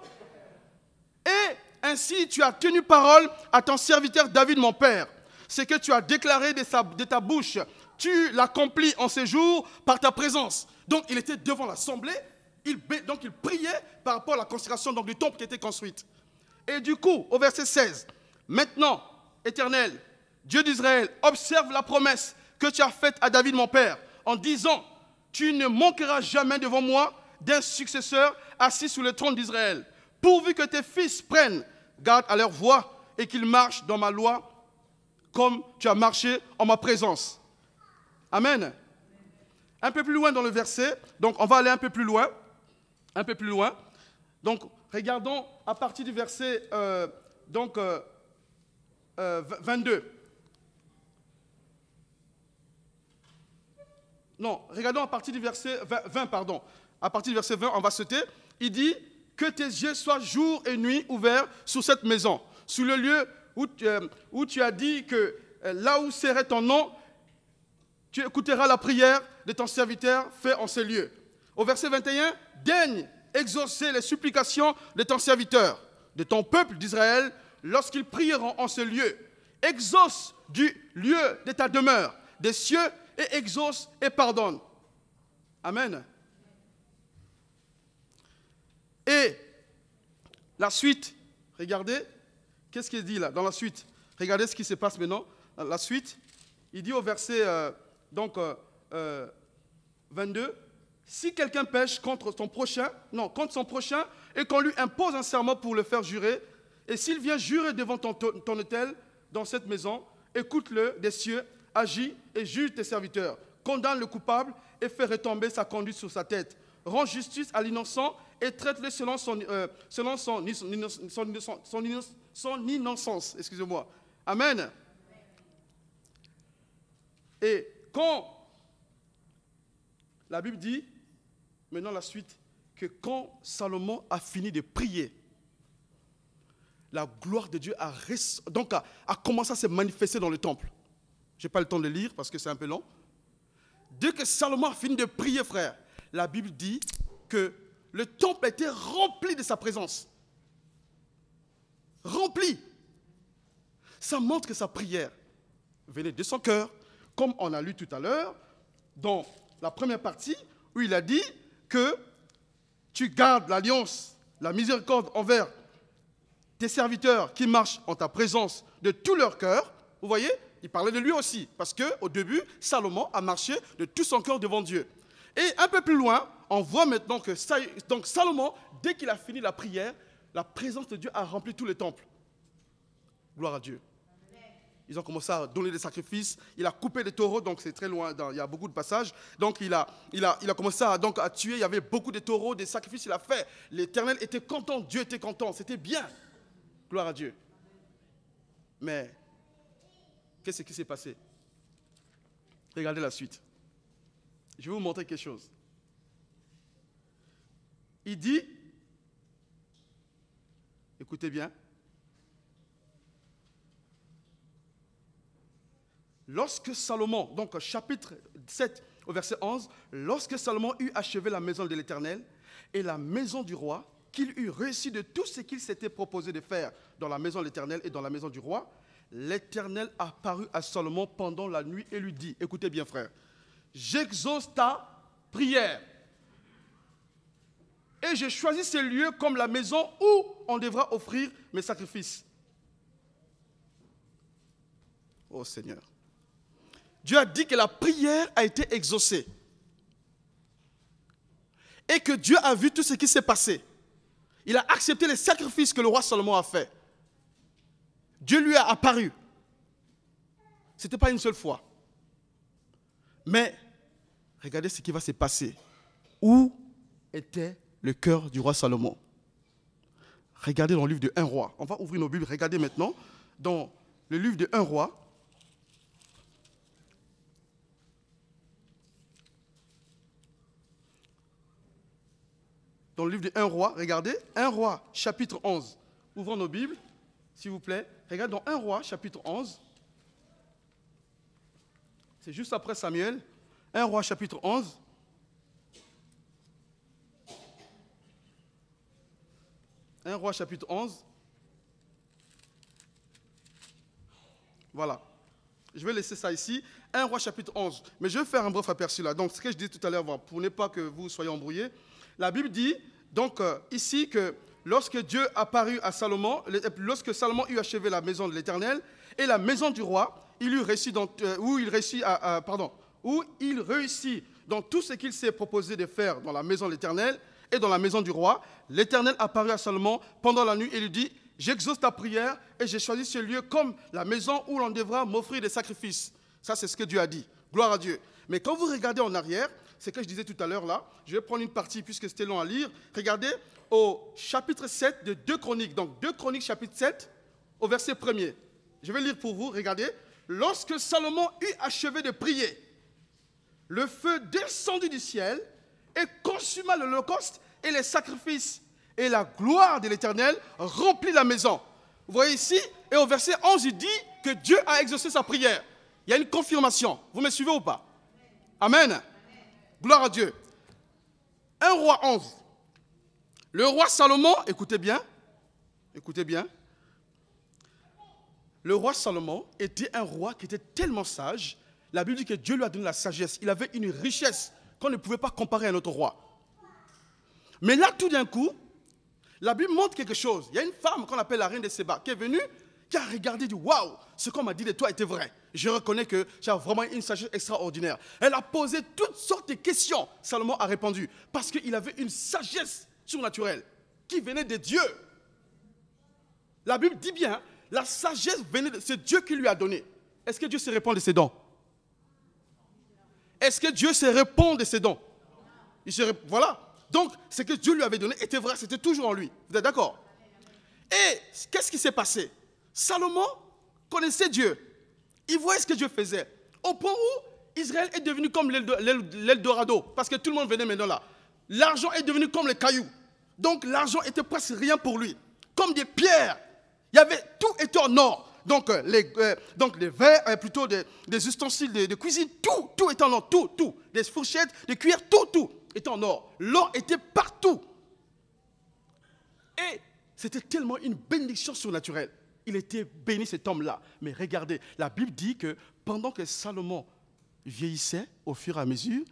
Et ainsi tu as tenu parole à ton serviteur David mon père. Ce que tu as déclaré de ta bouche, tu l'accomplis en ces jours par ta présence. Donc il était devant l'assemblée, donc il priait par rapport à la consécration du temple qui était construite. Et du coup, au verset 16, maintenant, Éternel, Dieu d'Israël, observe la promesse que tu as faite à David mon père, en disant, tu ne manqueras jamais devant moi d'un successeur assis sur le trône d'Israël, pourvu que tes fils prennent garde à leur voie et qu'ils marchent dans ma loi comme tu as marché en ma présence. Amen. Un peu plus loin dans le verset, donc on va aller un peu plus loin. Donc regardons à partir du verset 22. Non, regardons à partir du verset 20, pardon. À partir du verset 20, on va sauter. Il dit que tes yeux soient jour et nuit ouverts sur cette maison, sur le lieu où tu as dit que là où serait ton nom, tu écouteras la prière de ton serviteur fait en ce lieu. Au verset 21, daigne exaucer les supplications de ton serviteur, de ton peuple d'Israël, lorsqu'ils prieront en ce lieu. Exauce du lieu de ta demeure, des cieux, et exauce et pardonne. Amen. Et la suite, regardez, qu'est-ce qu'il dit là dans la suite? Regardez ce qui se passe maintenant. La suite, il dit au verset 22, si quelqu'un pêche contre son prochain et qu'on lui impose un serment pour le faire jurer, et s'il vient jurer devant ton autel dans cette maison, écoute-le des cieux, agis et juge tes serviteurs, condamne le coupable et fais retomber sa conduite sur sa tête. Rends justice à l'innocent et traite-le selon son innocence. Excusez-moi. Amen. Et quand la Bible dit, maintenant la suite, que quand Salomon a fini de prier, la gloire de Dieu a commencé à se manifester dans le temple. Je n'ai pas le temps de lire parce que c'est un peu long. Dès que Salomon a fini de prier, frère, la Bible dit que le temple a été rempli de sa présence. Rempli. Ça montre que sa prière venait de son cœur, comme on a lu tout à l'heure, dans la première partie, où il a dit que tu gardes l'alliance, la miséricorde envers tes serviteurs qui marchent en ta présence de tout leur cœur. Vous voyez, il parlait de lui aussi, parce qu'au début, Salomon a marché de tout son cœur devant Dieu. Et un peu plus loin, on voit maintenant que Salomon, dès qu'il a fini la prière, la présence de Dieu a rempli tout le temple. Gloire à Dieu. Ils ont commencé à donner des sacrifices. Il a coupé des taureaux, donc c'est très loin, il y a beaucoup de passages. Donc il a commencé à tuer, il y avait beaucoup de taureaux, des sacrifices, il a fait. L'Éternel était content, Dieu était content, c'était bien. Gloire à Dieu. Mais, qu'est-ce qui s'est passé? Regardez la suite. Je vais vous montrer quelque chose. Il dit, écoutez bien, lorsque Salomon, donc chapitre 7 au verset 11, lorsque Salomon eut achevé la maison de l'Éternel et la maison du roi, qu'il eut réussi de tout ce qu'il s'était proposé de faire dans la maison de l'Éternel et dans la maison du roi, l'Éternel apparut à Salomon pendant la nuit et lui dit, écoutez bien frère, j'exauce ta prière et j'ai choisi ce lieu comme la maison où on devra offrir mes sacrifices. Oh Seigneur. Dieu a dit que la prière a été exaucée et que Dieu a vu tout ce qui s'est passé. Il a accepté les sacrifices que le roi Salomon a fait. Dieu lui a apparu. Ce n'était pas une seule fois. Mais, regardez ce qui va se passer. Où était le cœur du roi Salomon? Regardez dans le livre de 1 roi. On va ouvrir nos Bibles. Regardez maintenant dans le livre de 1 roi. Dans le livre de 1 roi, regardez, 1 roi, chapitre 11. Ouvrons nos Bibles, s'il vous plaît. Regardez dans 1 roi, chapitre 11. C'est juste après Samuel. 1 roi, chapitre 11. Un roi, chapitre 11. Voilà. Je vais laisser ça ici. 1 roi, chapitre 11. Mais je vais faire un bref aperçu là. Donc, ce que je disais tout à l'heure, pour ne pas que vous soyez embrouillés. La Bible dit, donc, ici, que lorsque Dieu apparut à Salomon, lorsque Salomon eut achevé la maison de l'Éternel et la maison du roi, il réussit dans tout ce qu'il s'est proposé de faire dans la maison de l'Éternel et dans la maison du roi. L'Éternel apparut à Salomon pendant la nuit et lui dit, j'exauce ta prière et j'ai choisi ce lieu comme la maison où l'on devra m'offrir des sacrifices. Ça, c'est ce que Dieu a dit. Gloire à Dieu. Mais quand vous regardez en arrière, c'est ce que je disais tout à l'heure là, je vais prendre une partie puisque c'était long à lire. Regardez au chapitre 7 de 2 Chroniques. Donc 2 Chroniques chapitre 7 au verset 1er. Je vais lire pour vous, regardez. Lorsque Salomon eut achevé de prier, le feu descendit du ciel et consuma l'holocauste et les sacrifices. Et la gloire de l'Éternel remplit la maison. Vous voyez ici, et au verset 11, il dit que Dieu a exaucé sa prière. Il y a une confirmation. Vous me suivez ou pas? Amen. Gloire à Dieu. 1 Roi 11. Le roi Salomon, écoutez bien. Le roi Salomon était un roi qui était tellement sage. La Bible dit que Dieu lui a donné la sagesse. Il avait une richesse qu'on ne pouvait pas comparer à un autre roi. Mais là, tout d'un coup, la Bible montre quelque chose. Il y a une femme qu'on appelle la reine de Séba qui est venue, qui a regardé, dit waouh, ce qu'on m'a dit de toi était vrai. Je reconnais que tu as vraiment une sagesse extraordinaire. Elle a posé toutes sortes de questions. Salomon a répondu parce qu'il avait une sagesse surnaturelle qui venait de Dieu. La Bible dit bien, la sagesse venait de... C'est Dieu qui lui a donné. Est-ce que Dieu se répand de ses dons? Est-ce que Dieu se répand de ses dons? Voilà. Donc, ce que Dieu lui avait donné était vrai, c'était toujours en lui. Vous êtes d'accord? Et qu'est-ce qui s'est passé? Salomon connaissait Dieu. Il voyait ce que Dieu faisait. Au point où Israël est devenu comme l'Eldorado, parce que tout le monde venait maintenant là. L'argent est devenu comme les cailloux. Donc, l'argent était presque rien pour lui. Comme des pierres. Tout était en or. Donc les verres, plutôt des ustensiles de cuisine, tout était en or, tout. Des fourchettes, des cuillères, tout était en or. L'or était partout. Et c'était tellement une bénédiction surnaturelle. Il était béni cet homme-là. Mais regardez, la Bible dit que pendant que Salomon vieillissait au fur et à mesure,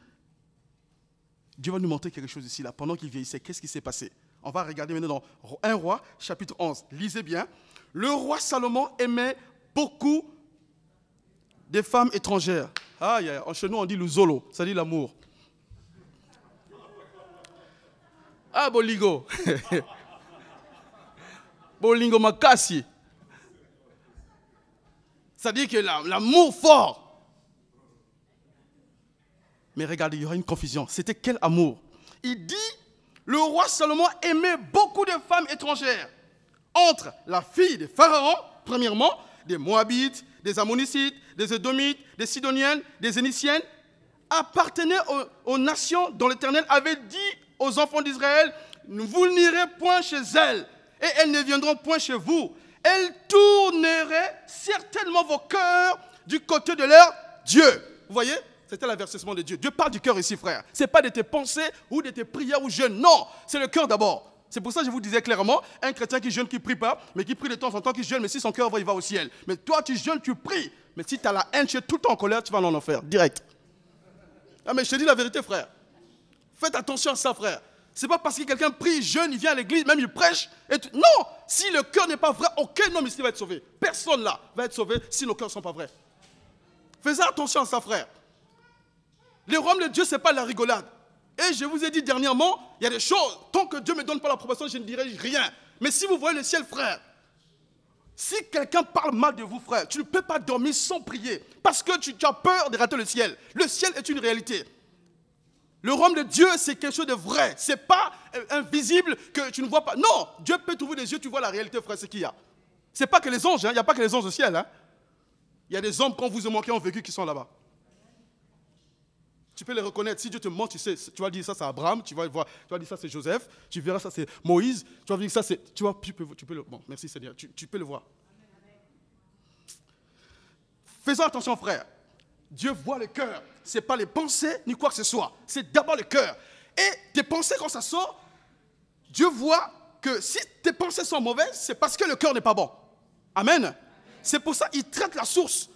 Dieu va nous montrer quelque chose ici, là. Pendant qu'il vieillissait, qu'est-ce qui s'est passé? On va regarder maintenant dans 1 Roi, chapitre 11. Lisez bien. Le roi Salomon aimait beaucoup des femmes étrangères. Chez nous, on dit le zolo, ça dit l'amour. Ah, bolingo. Bolingo makasi. Ça dit que l'amour fort. Mais regardez, il y aura une confusion. C'était quel amour? Il dit, le roi Salomon aimait beaucoup de femmes étrangères. Entre la fille des pharaons, premièrement, des Moabites, des Ammonicites, des Édomites, des Sidoniennes, des Éniciennes, appartenaient aux nations dont l'Éternel avait dit aux enfants d'Israël, vous n'irez point chez elles, et elles ne viendront point chez vous. Elles tourneraient certainement vos cœurs du côté de leur Dieu. Vous voyez? C'était l'avertissement de Dieu. Dieu parle du cœur ici, frère. Ce n'est pas de tes pensées ou de tes prières ou jeûnes. Non, c'est le cœur d'abord. C'est pour ça que je vous disais clairement, un chrétien qui jeûne, qui ne prie pas, mais qui prie de temps en temps, qui jeûne, mais si son cœur va, il va au ciel. Mais toi, tu jeûnes, tu pries. Mais si tu as la haine, tu es tout le temps en colère, tu vas en enfer, direct. Ah, mais je te dis la vérité, frère. Faites attention à ça, frère. Ce n'est pas parce que quelqu'un prie, jeûne, il vient à l'église, même il prêche. Non, si le cœur n'est pas vrai, aucun homme ici va être sauvé. Personne là va être sauvé si nos cœurs ne sont pas vrais. Faites attention à ça, frère. Le royaume de Dieu, ce n'est pas la rigolade. Et je vous ai dit dernièrement, il y a des choses, tant que Dieu ne me donne pas l'approbation, je ne dirai rien. Mais si vous voyez le ciel, frère, si quelqu'un parle mal de vous, frère, tu ne peux pas dormir sans prier, parce que tu as peur de rater le ciel. Le ciel est une réalité. Le royaume de Dieu, c'est quelque chose de vrai. Ce n'est pas invisible que tu ne vois pas. Non, Dieu peut t'ouvrir les yeux, tu vois la réalité, frère, c'est qu'il y a. Ce n'est pas que les anges, il n'y a pas que les anges au ciel. Il y a des hommes, quand vous et moi, qui ont vécu, qui sont là-bas. Tu peux les reconnaître. Si Dieu te montre, tu sais, tu vas dire ça c'est Abraham, tu vas dire ça c'est Joseph, tu verras ça c'est Moïse, tu vas dire ça c'est... Tu vois, tu peux le... Bon, merci Seigneur, tu peux le voir. Faisons attention, frère. Dieu voit le cœur. Ce n'est pas les pensées ni quoi que ce soit. C'est d'abord le cœur. Et tes pensées, quand ça sort, Dieu voit que si tes pensées sont mauvaises, c'est parce que le cœur n'est pas bon. Amen. C'est pour ça qu'il traite la source.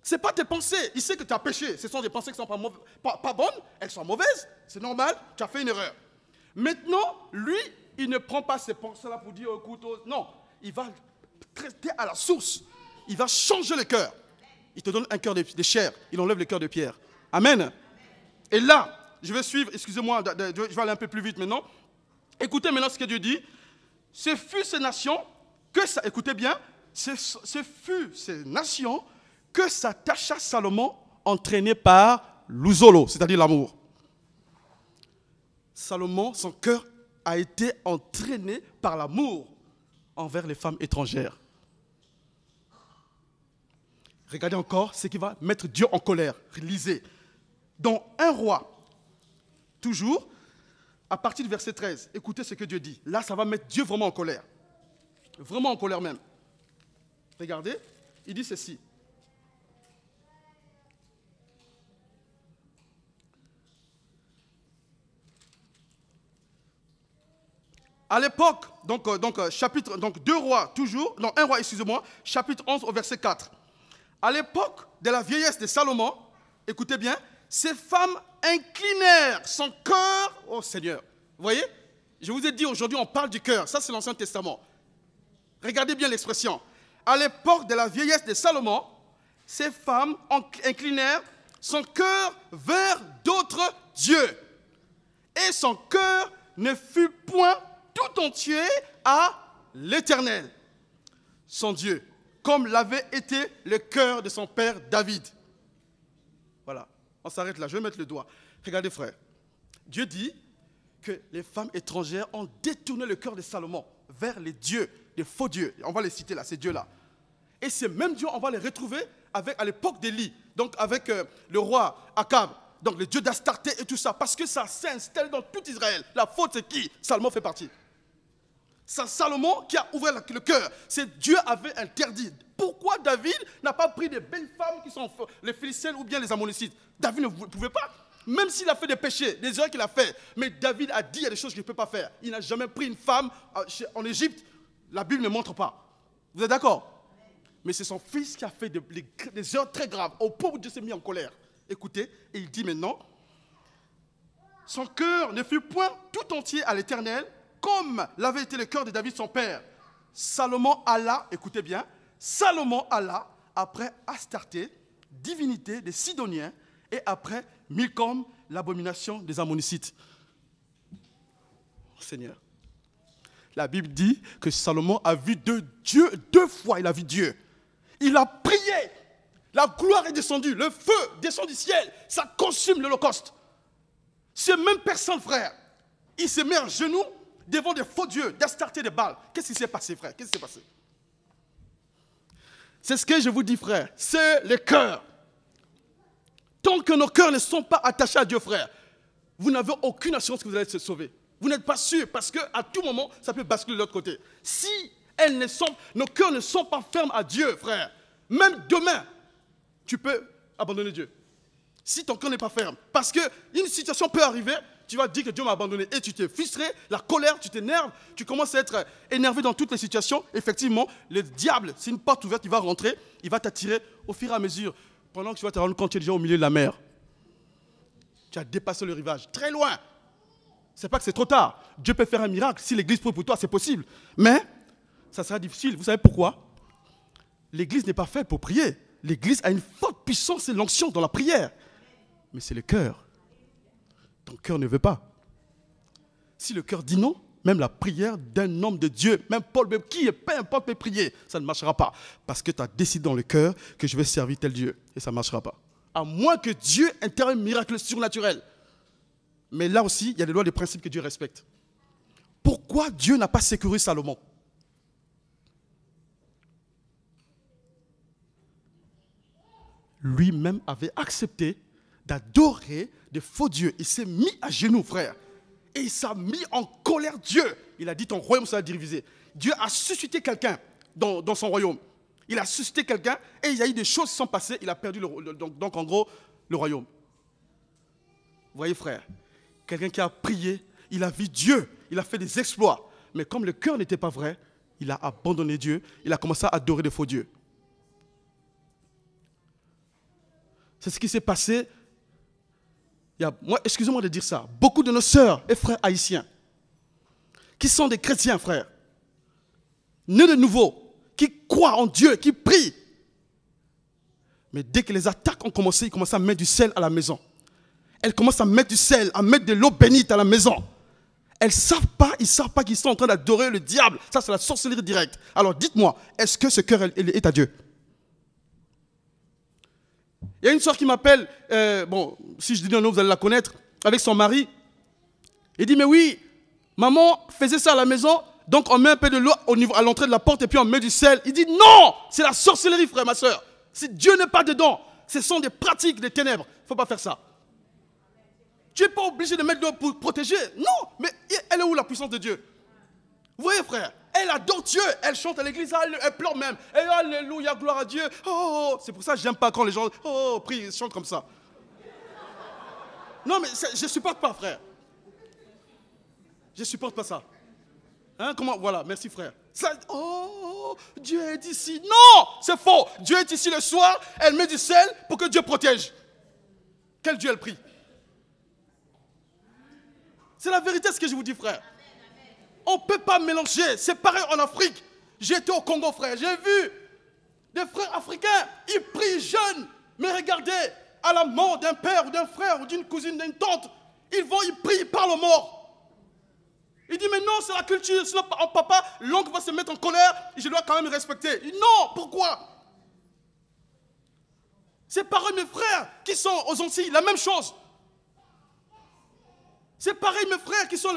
Ce n'est pas tes pensées. Il sait que tu as péché. Ce sont des pensées qui ne sont pas bonnes. Elles sont mauvaises. C'est normal. Tu as fait une erreur. Maintenant, lui, il ne prend pas ces pensées-là pour dire, écoute, non. Il va traiter à la source. Il va changer le cœur. Il te donne un cœur de chair. Il enlève le cœur de pierre. Amen. Et là, je vais suivre. Excusez-moi, je vais aller un peu plus vite maintenant. Écoutez maintenant ce que Dieu dit. Ce fut ces nations que ça... Écoutez bien. Ce fut ces nations que s'attacha Salomon, entraîné par l'ouzolo, c'est-à-dire l'amour. Salomon, son cœur a été entraîné par l'amour envers les femmes étrangères. Regardez encore ce qui va mettre Dieu en colère. Lisez. Dans 1 Roi, toujours, à partir du verset 13, écoutez ce que Dieu dit. Là, ça va mettre Dieu vraiment en colère. Vraiment en colère même. Regardez, il dit ceci. À l'époque, chapitre 2 Rois, toujours, non, 1 Roi, excusez-moi, chapitre 11 au verset 4. À l'époque de la vieillesse de Salomon, écoutez bien, ces femmes inclinèrent son cœur au Seigneur. Vous voyez? Je vous ai dit aujourd'hui, on parle du cœur. Ça, c'est l'Ancien Testament. Regardez bien l'expression. À l'époque de la vieillesse de Salomon, ces femmes inclinèrent son cœur vers d'autres dieux. Et son cœur ne fut point tout entier à l'Éternel, son Dieu, comme l'avait été le cœur de son père David. Voilà, on s'arrête là, je vais mettre le doigt. Regardez frère, Dieu dit que les femmes étrangères ont détourné le cœur de Salomon vers les dieux, les faux dieux. On va les citer là, ces dieux-là. Et ces mêmes dieux, on va les retrouver à l'époque d'Élie, donc avec le roi Akab, donc le dieu d'Astarté et tout ça, parce que ça s'installe dans tout Israël. La faute, c'est qui? Salomon fait partie. C'est Salomon qui a ouvert le cœur. C'est Dieu avait interdit. Pourquoi David n'a pas pris des belles femmes qui sont les Philistins ou bien les Ammonicites? David ne pouvait pas, même s'il a fait des péchés, des erreurs qu'il a fait. Mais David a dit il y a des choses qu'il ne peut pas faire. Il n'a jamais pris une femme en Égypte. La Bible ne montre pas. Vous êtes d'accord? Mais c'est son fils qui a fait des erreurs très graves. Au point où Dieu s'est mis en colère. Écoutez, et il dit maintenant, son cœur ne fut point tout entier à l'Éternel, comme l'avait été le cœur de David son père. Salomon alla, écoutez bien, Salomon alla après Astarté, divinité des Sidoniens, et après Milcom, l'abomination des Ammonicites. Seigneur, la Bible dit que Salomon a vu Dieu 2 fois, il a vu Dieu. Il a prié, la gloire est descendue, le feu descend du ciel, ça consume l'Holocauste. Ce même personne, frère, il se met à genoux devant des faux dieux, d'Astarté, de Baal. Qu'est-ce qui s'est passé, frère? Qu'est-ce qui s'est passé? C'est ce que je vous dis, frère. C'est le cœur. Tant que nos cœurs ne sont pas attachés à Dieu, frère, vous n'avez aucune assurance que vous allez se sauver. Vous n'êtes pas sûr, parce qu'à tout moment, ça peut basculer de l'autre côté. Si nos cœurs ne sont pas fermes à Dieu, frère, même demain, tu peux abandonner Dieu. Si ton cœur n'est pas ferme. Parce qu'une situation peut arriver, tu vas dire que Dieu m'a abandonné et tu t'es frustré, la colère, tu t'énerves, tu commences à être énervé dans toutes les situations. Effectivement, le diable, c'est une porte ouverte, il va rentrer, il va t'attirer au fur et à mesure. Pendant que tu vas te rendre compte, tu es déjà au milieu de la mer. Tu as dépassé le rivage, très loin. C'est pas que c'est trop tard. Dieu peut faire un miracle. Si l'église prie pour toi, c'est possible. Mais ça sera difficile. Vous savez pourquoi? L'église n'est pas faite pour prier. L'église a une forte puissance et l'onction dans la prière. Mais c'est le cœur. Ton cœur ne veut pas. Si le cœur dit non, même la prière d'un homme de Dieu, même Paul, même qui, peu importe, peut prier, ça ne marchera pas. Parce que tu as décidé dans le cœur que je vais servir tel Dieu. Et ça ne marchera pas. À moins que Dieu intervienne un miracle surnaturel. Mais là aussi, il y a des lois, des principes que Dieu respecte. Pourquoi Dieu n'a pas sécurisé Salomon? Lui-même avait accepté d'adorer des faux dieux. Il s'est mis à genoux, frère. Et il s'est mis en colère Dieu. Il a dit, ton royaume sera divisé. Dieu a suscité quelqu'un dans son royaume. Il a suscité quelqu'un et il y a eu des choses qui sont passées. Il a perdu, donc en gros, le royaume. Vous voyez, frère, quelqu'un qui a prié, il a vu Dieu, il a fait des exploits. Mais comme le cœur n'était pas vrai, il a abandonné Dieu, il a commencé à adorer des faux dieux. C'est ce qui s'est passé. Excusez-moi de dire ça. Beaucoup de nos sœurs et frères haïtiens, qui sont des chrétiens, frères, nés de nouveau, qui croient en Dieu, qui prient. Mais dès que les attaques ont commencé, ils commencent à mettre du sel à la maison. Elles commencent à mettre du sel, à mettre de l'eau bénite à la maison. Ils ne savent pas qu'ils sont en train d'adorer le diable. Ça, c'est la sorcellerie directe. Alors dites-moi, est-ce que ce cœur est à Dieu? Il y a une soeur qui m'appelle, si je dis un nom, vous allez la connaître, avec son mari. Il dit, mais oui, maman faisait ça à la maison, donc on met un peu de l'eau à l'entrée de la porte et puis on met du sel. Il dit, non, c'est la sorcellerie, frère, ma soeur. Si Dieu n'est pas dedans, ce sont des pratiques des ténèbres. Il ne faut pas faire ça. Tu n'es pas obligé de mettre l'eau pour protéger. Non, mais elle est où la puissance de Dieu? Vous voyez, frère, elle adore Dieu. Elle chante à l'église, elle pleure même. Et alléluia, gloire à Dieu. Oh, c'est pour ça que j'aime pas quand les gens prient, chantent comme ça. Non, mais je ne supporte pas, frère. Je ne supporte pas ça. Hein, comment? Voilà, merci, frère. Ça, Dieu est ici. Non, c'est faux. Dieu est ici le soir. Elle met du sel pour que Dieu protège. Quel Dieu elle prie? C'est la vérité ce que je vous dis, frère. On ne peut pas mélanger. C'est pareil en Afrique. J'ai été au Congo, frère. J'ai vu des frères africains. Ils prient jeunes. Mais regardez, à la mort d'un père ou d'un frère ou d'une cousine, d'une tante, ils vont, ils prient, ils parlent aux morts. Il dit, mais non, c'est la culture. Sinon, papa, l'oncle va se mettre en colère. Et je dois quand même respecter. Il dit, non, pourquoi? C'est pareil, mes frères qui sont aux Antilles, la même chose. C'est pareil, mes frères qui sont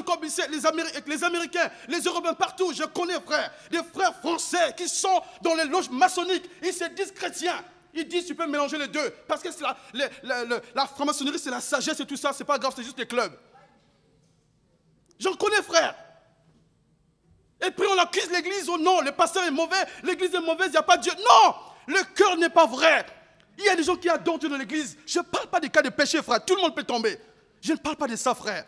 les Américains, les Européens, partout. Je connais, frère, des frères français qui sont dans les loges maçonniques. Ils se disent chrétiens. Ils disent, tu peux mélanger les deux. Parce que la franc-maçonnerie, c'est la sagesse et tout ça. C'est pas grave, c'est juste des clubs. J'en connais, frère. Et puis on accuse l'église. Oh non, le pasteur est mauvais, l'église est mauvaise, il n'y a pas Dieu. Non, le cœur n'est pas vrai. Il y a des gens qui adorent Dieu dans l'église. Je ne parle pas des cas de péché, frère. Tout le monde peut tomber. Je ne parle pas de ça, frère.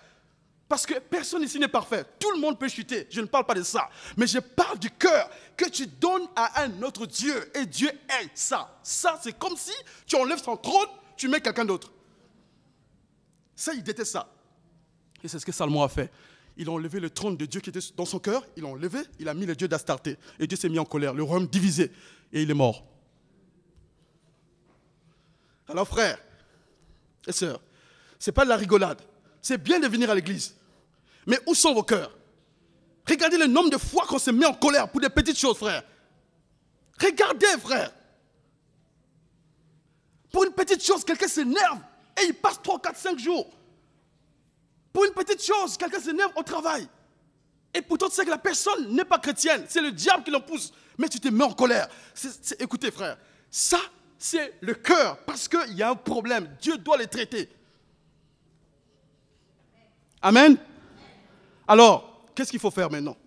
Parce que personne ici n'est parfait. Tout le monde peut chuter. Je ne parle pas de ça. Mais je parle du cœur que tu donnes à un autre Dieu. Et Dieu est ça. Ça, c'est comme si tu enlèves son trône, tu mets quelqu'un d'autre. Ça, il déteste ça. Et c'est ce que Salomon a fait. Il a enlevé le trône de Dieu qui était dans son cœur. Il l'a enlevé. Il a mis le Dieu d'Astarté. Et Dieu s'est mis en colère. Le royaume divisé. Et il est mort. Alors, frères et sœurs, ce n'est pas de la rigolade. C'est bien de venir à l'église. Mais où sont vos cœurs? Regardez le nombre de fois qu'on se met en colère pour des petites choses, frère. Regardez, frère. Pour une petite chose, quelqu'un s'énerve et il passe 3, 4, 5 jours. Pour une petite chose, quelqu'un s'énerve au travail. Et pourtant, tu sais que la personne n'est pas chrétienne. C'est le diable qui l'en pousse. Mais tu te mets en colère. Écoutez, frère, ça, c'est le cœur. Parce qu'il y a un problème. Dieu doit les traiter. Amen. Alors, qu'est-ce qu'il faut faire maintenant?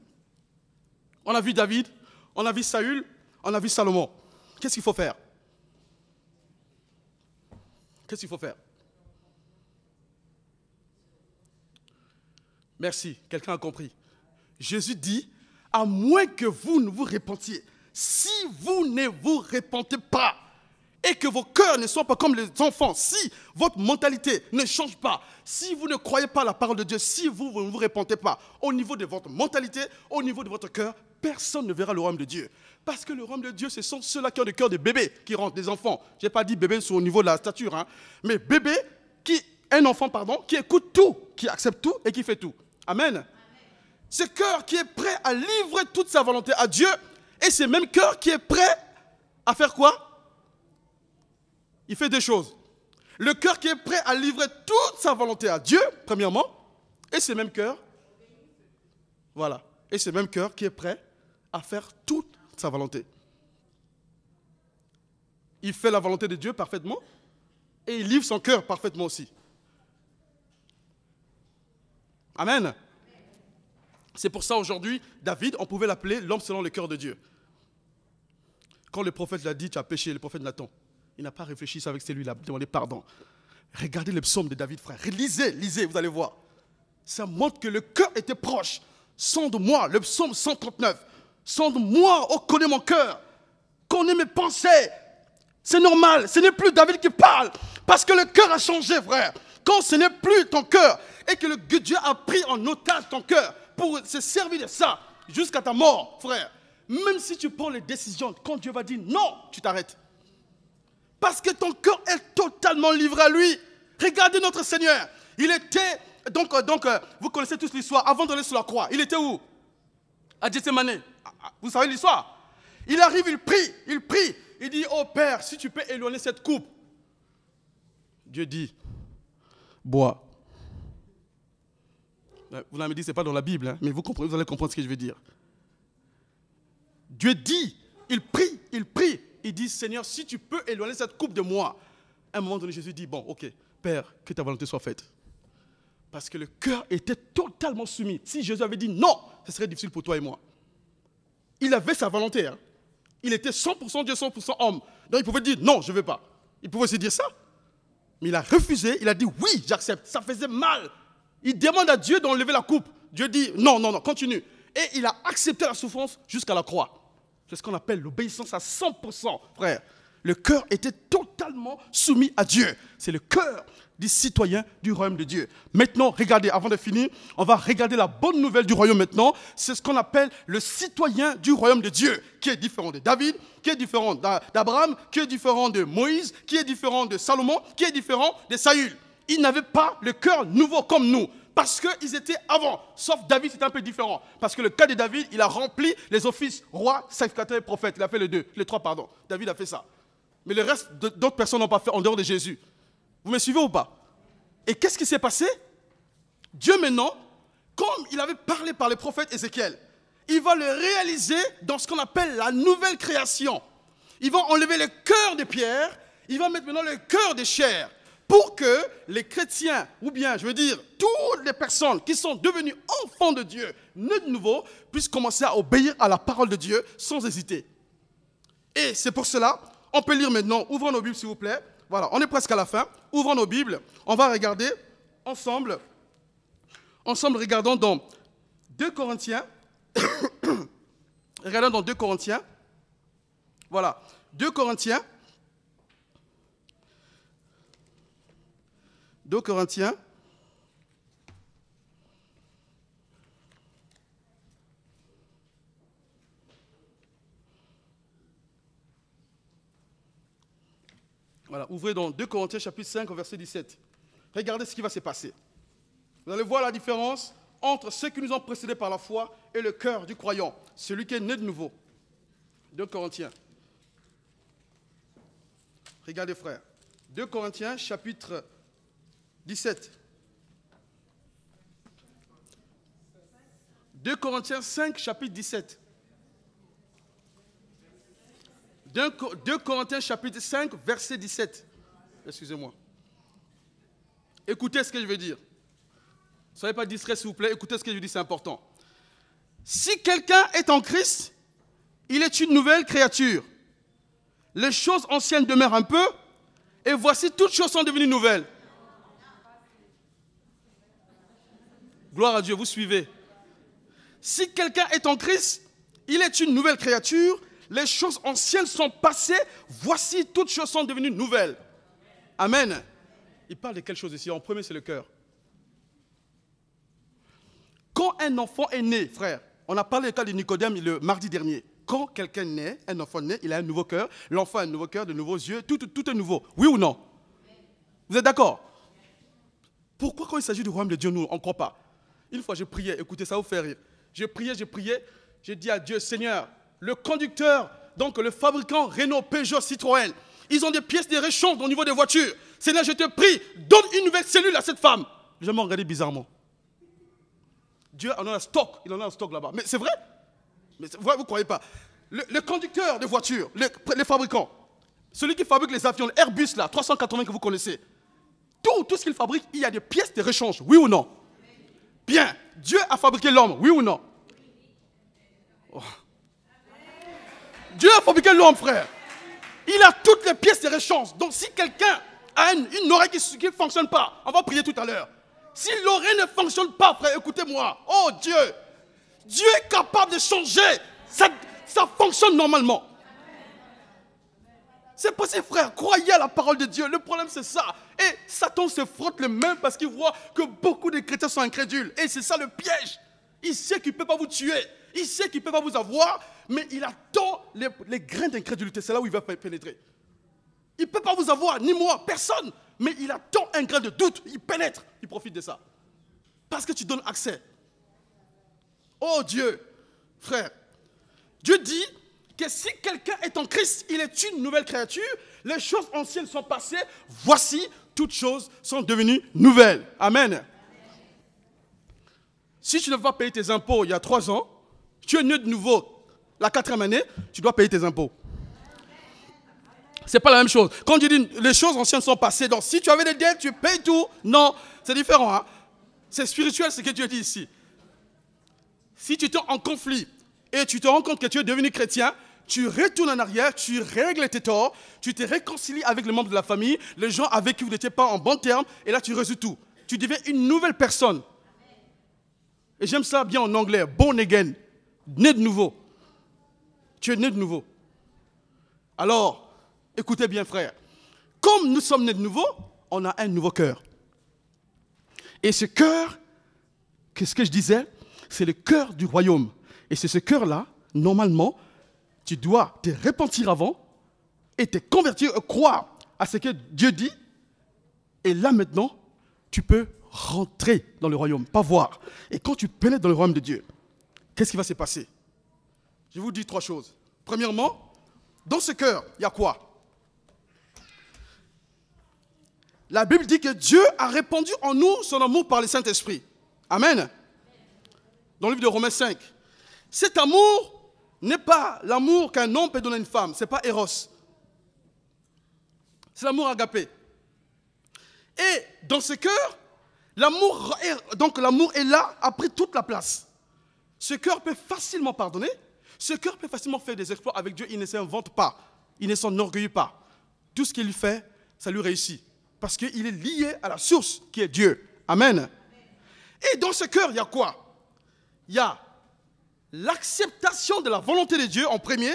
On a vu David, on a vu Saül, on a vu Salomon. Qu'est-ce qu'il faut faire? Qu'est-ce qu'il faut faire? Merci, quelqu'un a compris. Jésus dit, à moins que vous ne vous repentiez, si vous ne vous repentez pas, et que vos cœurs ne soient pas comme les enfants, si votre mentalité ne change pas, si vous ne croyez pas à la parole de Dieu, si vous ne vous repentez pas au niveau de votre mentalité, au niveau de votre cœur, personne ne verra le royaume de Dieu. Parce que le royaume de Dieu, ce sont ceux-là qui ont le cœur de bébé qui rentrent, des enfants. Je n'ai pas dit bébé au niveau de la stature, hein, mais bébé, un enfant, qui écoute tout, qui accepte tout et qui fait tout. Amen. Ce cœur qui est prêt à livrer toute sa volonté à Dieu, et ce même cœur qui est prêt à faire quoi? Il fait deux choses. Le cœur qui est prêt à livrer toute sa volonté à Dieu, premièrement, et ce même cœur, voilà, et ce même cœur qui est prêt à faire toute sa volonté. Il fait la volonté de Dieu parfaitement, et il livre son cœur parfaitement aussi. Amen. C'est pour ça aujourd'hui, David, on pouvait l'appeler l'homme selon le cœur de Dieu. Quand le prophète l'a dit, tu as péché, le prophète Nathan, il n'a pas réfléchi avec celui, il a demandé pardon. Regardez le psaume de David, frère. Lisez, vous allez voir. Ça montre que le cœur était proche. Sonde-moi, le psaume 139. Sonde-moi, oh, connais mon cœur. Connais mes pensées. C'est normal, ce n'est plus David qui parle. Parce que le cœur a changé, frère. Quand ce n'est plus ton cœur et que Dieu a pris en otage ton cœur pour se servir de ça jusqu'à ta mort, frère. Même si tu prends les décisions, quand Dieu va dire non, tu t'arrêtes. Parce que ton cœur est totalement livré à lui. Regardez notre Seigneur. Il était, donc vous connaissez tous l'histoire, avant d'aller sur la croix. Il était où? À Gethsémane. Vous savez l'histoire? Il arrive, il prie. Il dit, oh Père, si tu peux éloigner cette coupe. Dieu dit, bois. Vous allez me dire, ce n'est pas dans la Bible, hein, mais vous allez comprendre ce que je veux dire. Dieu dit, il prie. ils disent, Seigneur, si tu peux éloigner cette coupe de moi. À un moment donné, Jésus dit, bon, ok, Père, que ta volonté soit faite. Parce que le cœur était totalement soumis. Si Jésus avait dit non, ce serait difficile pour toi et moi. Il avait sa volonté. Hein. Il était 100% Dieu, 100% homme. Donc il pouvait dire non, je ne veux pas. Il pouvait aussi dire ça. Mais il a refusé, il a dit oui, j'accepte. Ça faisait mal. Il demande à Dieu d'enlever la coupe. Dieu dit non, non, non, continue. Et il a accepté la souffrance jusqu'à la croix. C'est ce qu'on appelle l'obéissance à 100%, frère. Le cœur était totalement soumis à Dieu. C'est le cœur des citoyens du royaume de Dieu. Maintenant, regardez, avant de finir, on va regarder la bonne nouvelle du royaume maintenant. C'est ce qu'on appelle le citoyen du royaume de Dieu, qui est différent de David, qui est différent d'Abraham, qui est différent de Moïse, qui est différent de Salomon, qui est différent de Saül. Ils n'avaient pas le cœur nouveau comme nous, parce qu'ils étaient avant. Sauf David, c'est un peu différent. Parce que le cas de David, il a rempli les offices roi, sacrificateur et prophète. Il a fait les trois, pardon. David a fait ça. Mais le reste d'autres personnes n'ont pas fait en dehors de Jésus. Vous me suivez ou pas? Et qu'est-ce qui s'est passé? Dieu maintenant, comme il avait parlé par le prophète Ézéchiel, il va le réaliser dans ce qu'on appelle la nouvelle création. Il va enlever le cœur de pierre, il va mettre maintenant le cœur de chair, pour que les chrétiens, ou bien je veux dire toutes les personnes qui sont devenues enfants de Dieu, nés de nouveau, puissent commencer à obéir à la parole de Dieu sans hésiter. Et c'est pour cela, on peut lire maintenant, ouvrons nos Bibles s'il vous plaît. Voilà, on est presque à la fin. Ouvrons nos Bibles. On va regarder ensemble. Regardons dans 2 Corinthiens. Regardons dans 2 Corinthiens. Voilà, 2 Corinthiens. 2 Corinthiens. Voilà, ouvrez dans 2 Corinthiens chapitre 5, verset 17. Regardez ce qui va se passer. Vous allez voir la différence entre ceux qui nous ont précédés par la foi et le cœur du croyant, celui qui est né de nouveau. 2 Corinthiens. Regardez frère. 2 Corinthiens chapitre 17. 2 Corinthiens 5 chapitre 17. 2 Corinthiens chapitre 5, verset 17. Excusez-moi. Écoutez ce que je veux dire. Ne soyez pas distrait, s'il vous plaît. Écoutez ce que je dis, c'est important. Si quelqu'un est en Christ, il est une nouvelle créature. Les choses anciennes demeurent un peu, et voici toutes choses sont devenues nouvelles. Gloire à Dieu, vous suivez. Si quelqu'un est en Christ, il est une nouvelle créature. Les choses anciennes sont passées, voici toutes choses sont devenues nouvelles. Amen. Il parle de quelque chose ici. En premier, c'est le cœur. Quand un enfant est né, frère, on a parlé du cas de Nicodème le mardi dernier. Quand quelqu'un naît, un enfant naît, il a un nouveau cœur. L'enfant a un nouveau cœur, de nouveaux yeux, tout est nouveau. Oui ou non? Vous êtes d'accord? Pourquoi quand il s'agit du royaume de Dieu, nous, on ne croit pas? Une fois, je priais, écoutez, ça vous fait rire. Je priais, j'ai dit à Dieu, Seigneur, le conducteur, donc le fabricant Renault, Peugeot, Citroën, ils ont des pièces de réchange au niveau des voitures. Seigneur, je te prie, donne une nouvelle cellule à cette femme. Je m'en regardais bizarrement. Dieu en a un stock, il en a un stock là-bas. Mais c'est vrai? Mais vous ne croyez pas? Le conducteur de voiture, les fabricants, celui qui fabrique les avions, l'Airbus là, 380 que vous connaissez, tout ce qu'il fabrique, il y a des pièces de réchange, oui ou non? Bien, Dieu a fabriqué l'homme, oui ou non? Oh. Dieu a fabriqué l'homme, frère. Il a toutes les pièces de réchange. Donc si quelqu'un a une oreille qui ne fonctionne pas, on va prier tout à l'heure. Si l'oreille ne fonctionne pas, frère, écoutez-moi. Oh Dieu, Dieu est capable de changer. Ça fonctionne normalement. C'est possible, frère. Croyez à la parole de Dieu. Le problème, c'est ça. Et Satan se frotte les mains parce qu'il voit que beaucoup de chrétiens sont incrédules. Et c'est ça le piège. Il sait qu'il ne peut pas vous tuer. Il sait qu'il ne peut pas vous avoir. Mais il attend les grains d'incrédulité. C'est là où il va pénétrer. Il ne peut pas vous avoir, ni moi, personne. Mais il attend un grain de doute. Il pénètre. Il profite de ça. Parce que tu donnes accès. Oh Dieu, frère. Dieu dit que si quelqu'un est en Christ, il est une nouvelle créature. Les choses anciennes sont passées. Voici, toutes choses sont devenues nouvelles. Amen. Si tu ne vas pas payer tes impôts il y a 3 ans, tu es né de nouveau la 4e année, tu dois payer tes impôts. c'est pas la même chose. Quand Dieu dit les choses anciennes sont passées, donc si tu avais des dettes, tu payes tout. Non, c'est différent. Hein? C'est spirituel ce que Dieu dit ici. Si tu es en conflit et tu te rends compte que tu es devenu chrétien, tu retournes en arrière, tu règles tes torts, tu te réconcilies avec les membres de la famille, les gens avec qui vous n'étiez pas en bon terme, et là tu résous tout. Tu deviens une nouvelle personne. Et j'aime ça bien en anglais, born again, né de nouveau. Tu es né de nouveau. Alors, écoutez bien frère, comme nous sommes nés de nouveau, on a un nouveau cœur. Et ce cœur, qu'est-ce que je disais? C'est le cœur du royaume. Et c'est ce cœur-là, normalement, tu dois te repentir avant et te convertir, croire à ce que Dieu dit. Et là maintenant, tu peux rentrer dans le royaume, pas voir. Et quand tu pénètres dans le royaume de Dieu, qu'est-ce qui va se passer? Je vous dis 3 choses. Premièrement, dans ce cœur, il y a quoi? La Bible dit que Dieu a répandu en nous son amour par le Saint-Esprit. Amen. Dans le livre de Romains 5. Cet amour n'est pas l'amour qu'un homme peut donner à une femme. Ce n'est pas Eros. C'est l'amour agapé. Et dans ce cœur, l'amour est là, a pris toute la place. Ce cœur peut facilement pardonner. Ce cœur peut facilement faire des exploits avec Dieu. Il ne s'invente pas. Il ne s'enorgueillit pas. Tout ce qu'il fait, ça lui réussit. Parce qu'il est lié à la source qui est Dieu. Amen. Et dans ce cœur, il y a quoi? Il y a l'acceptation de la volonté de Dieu en premier.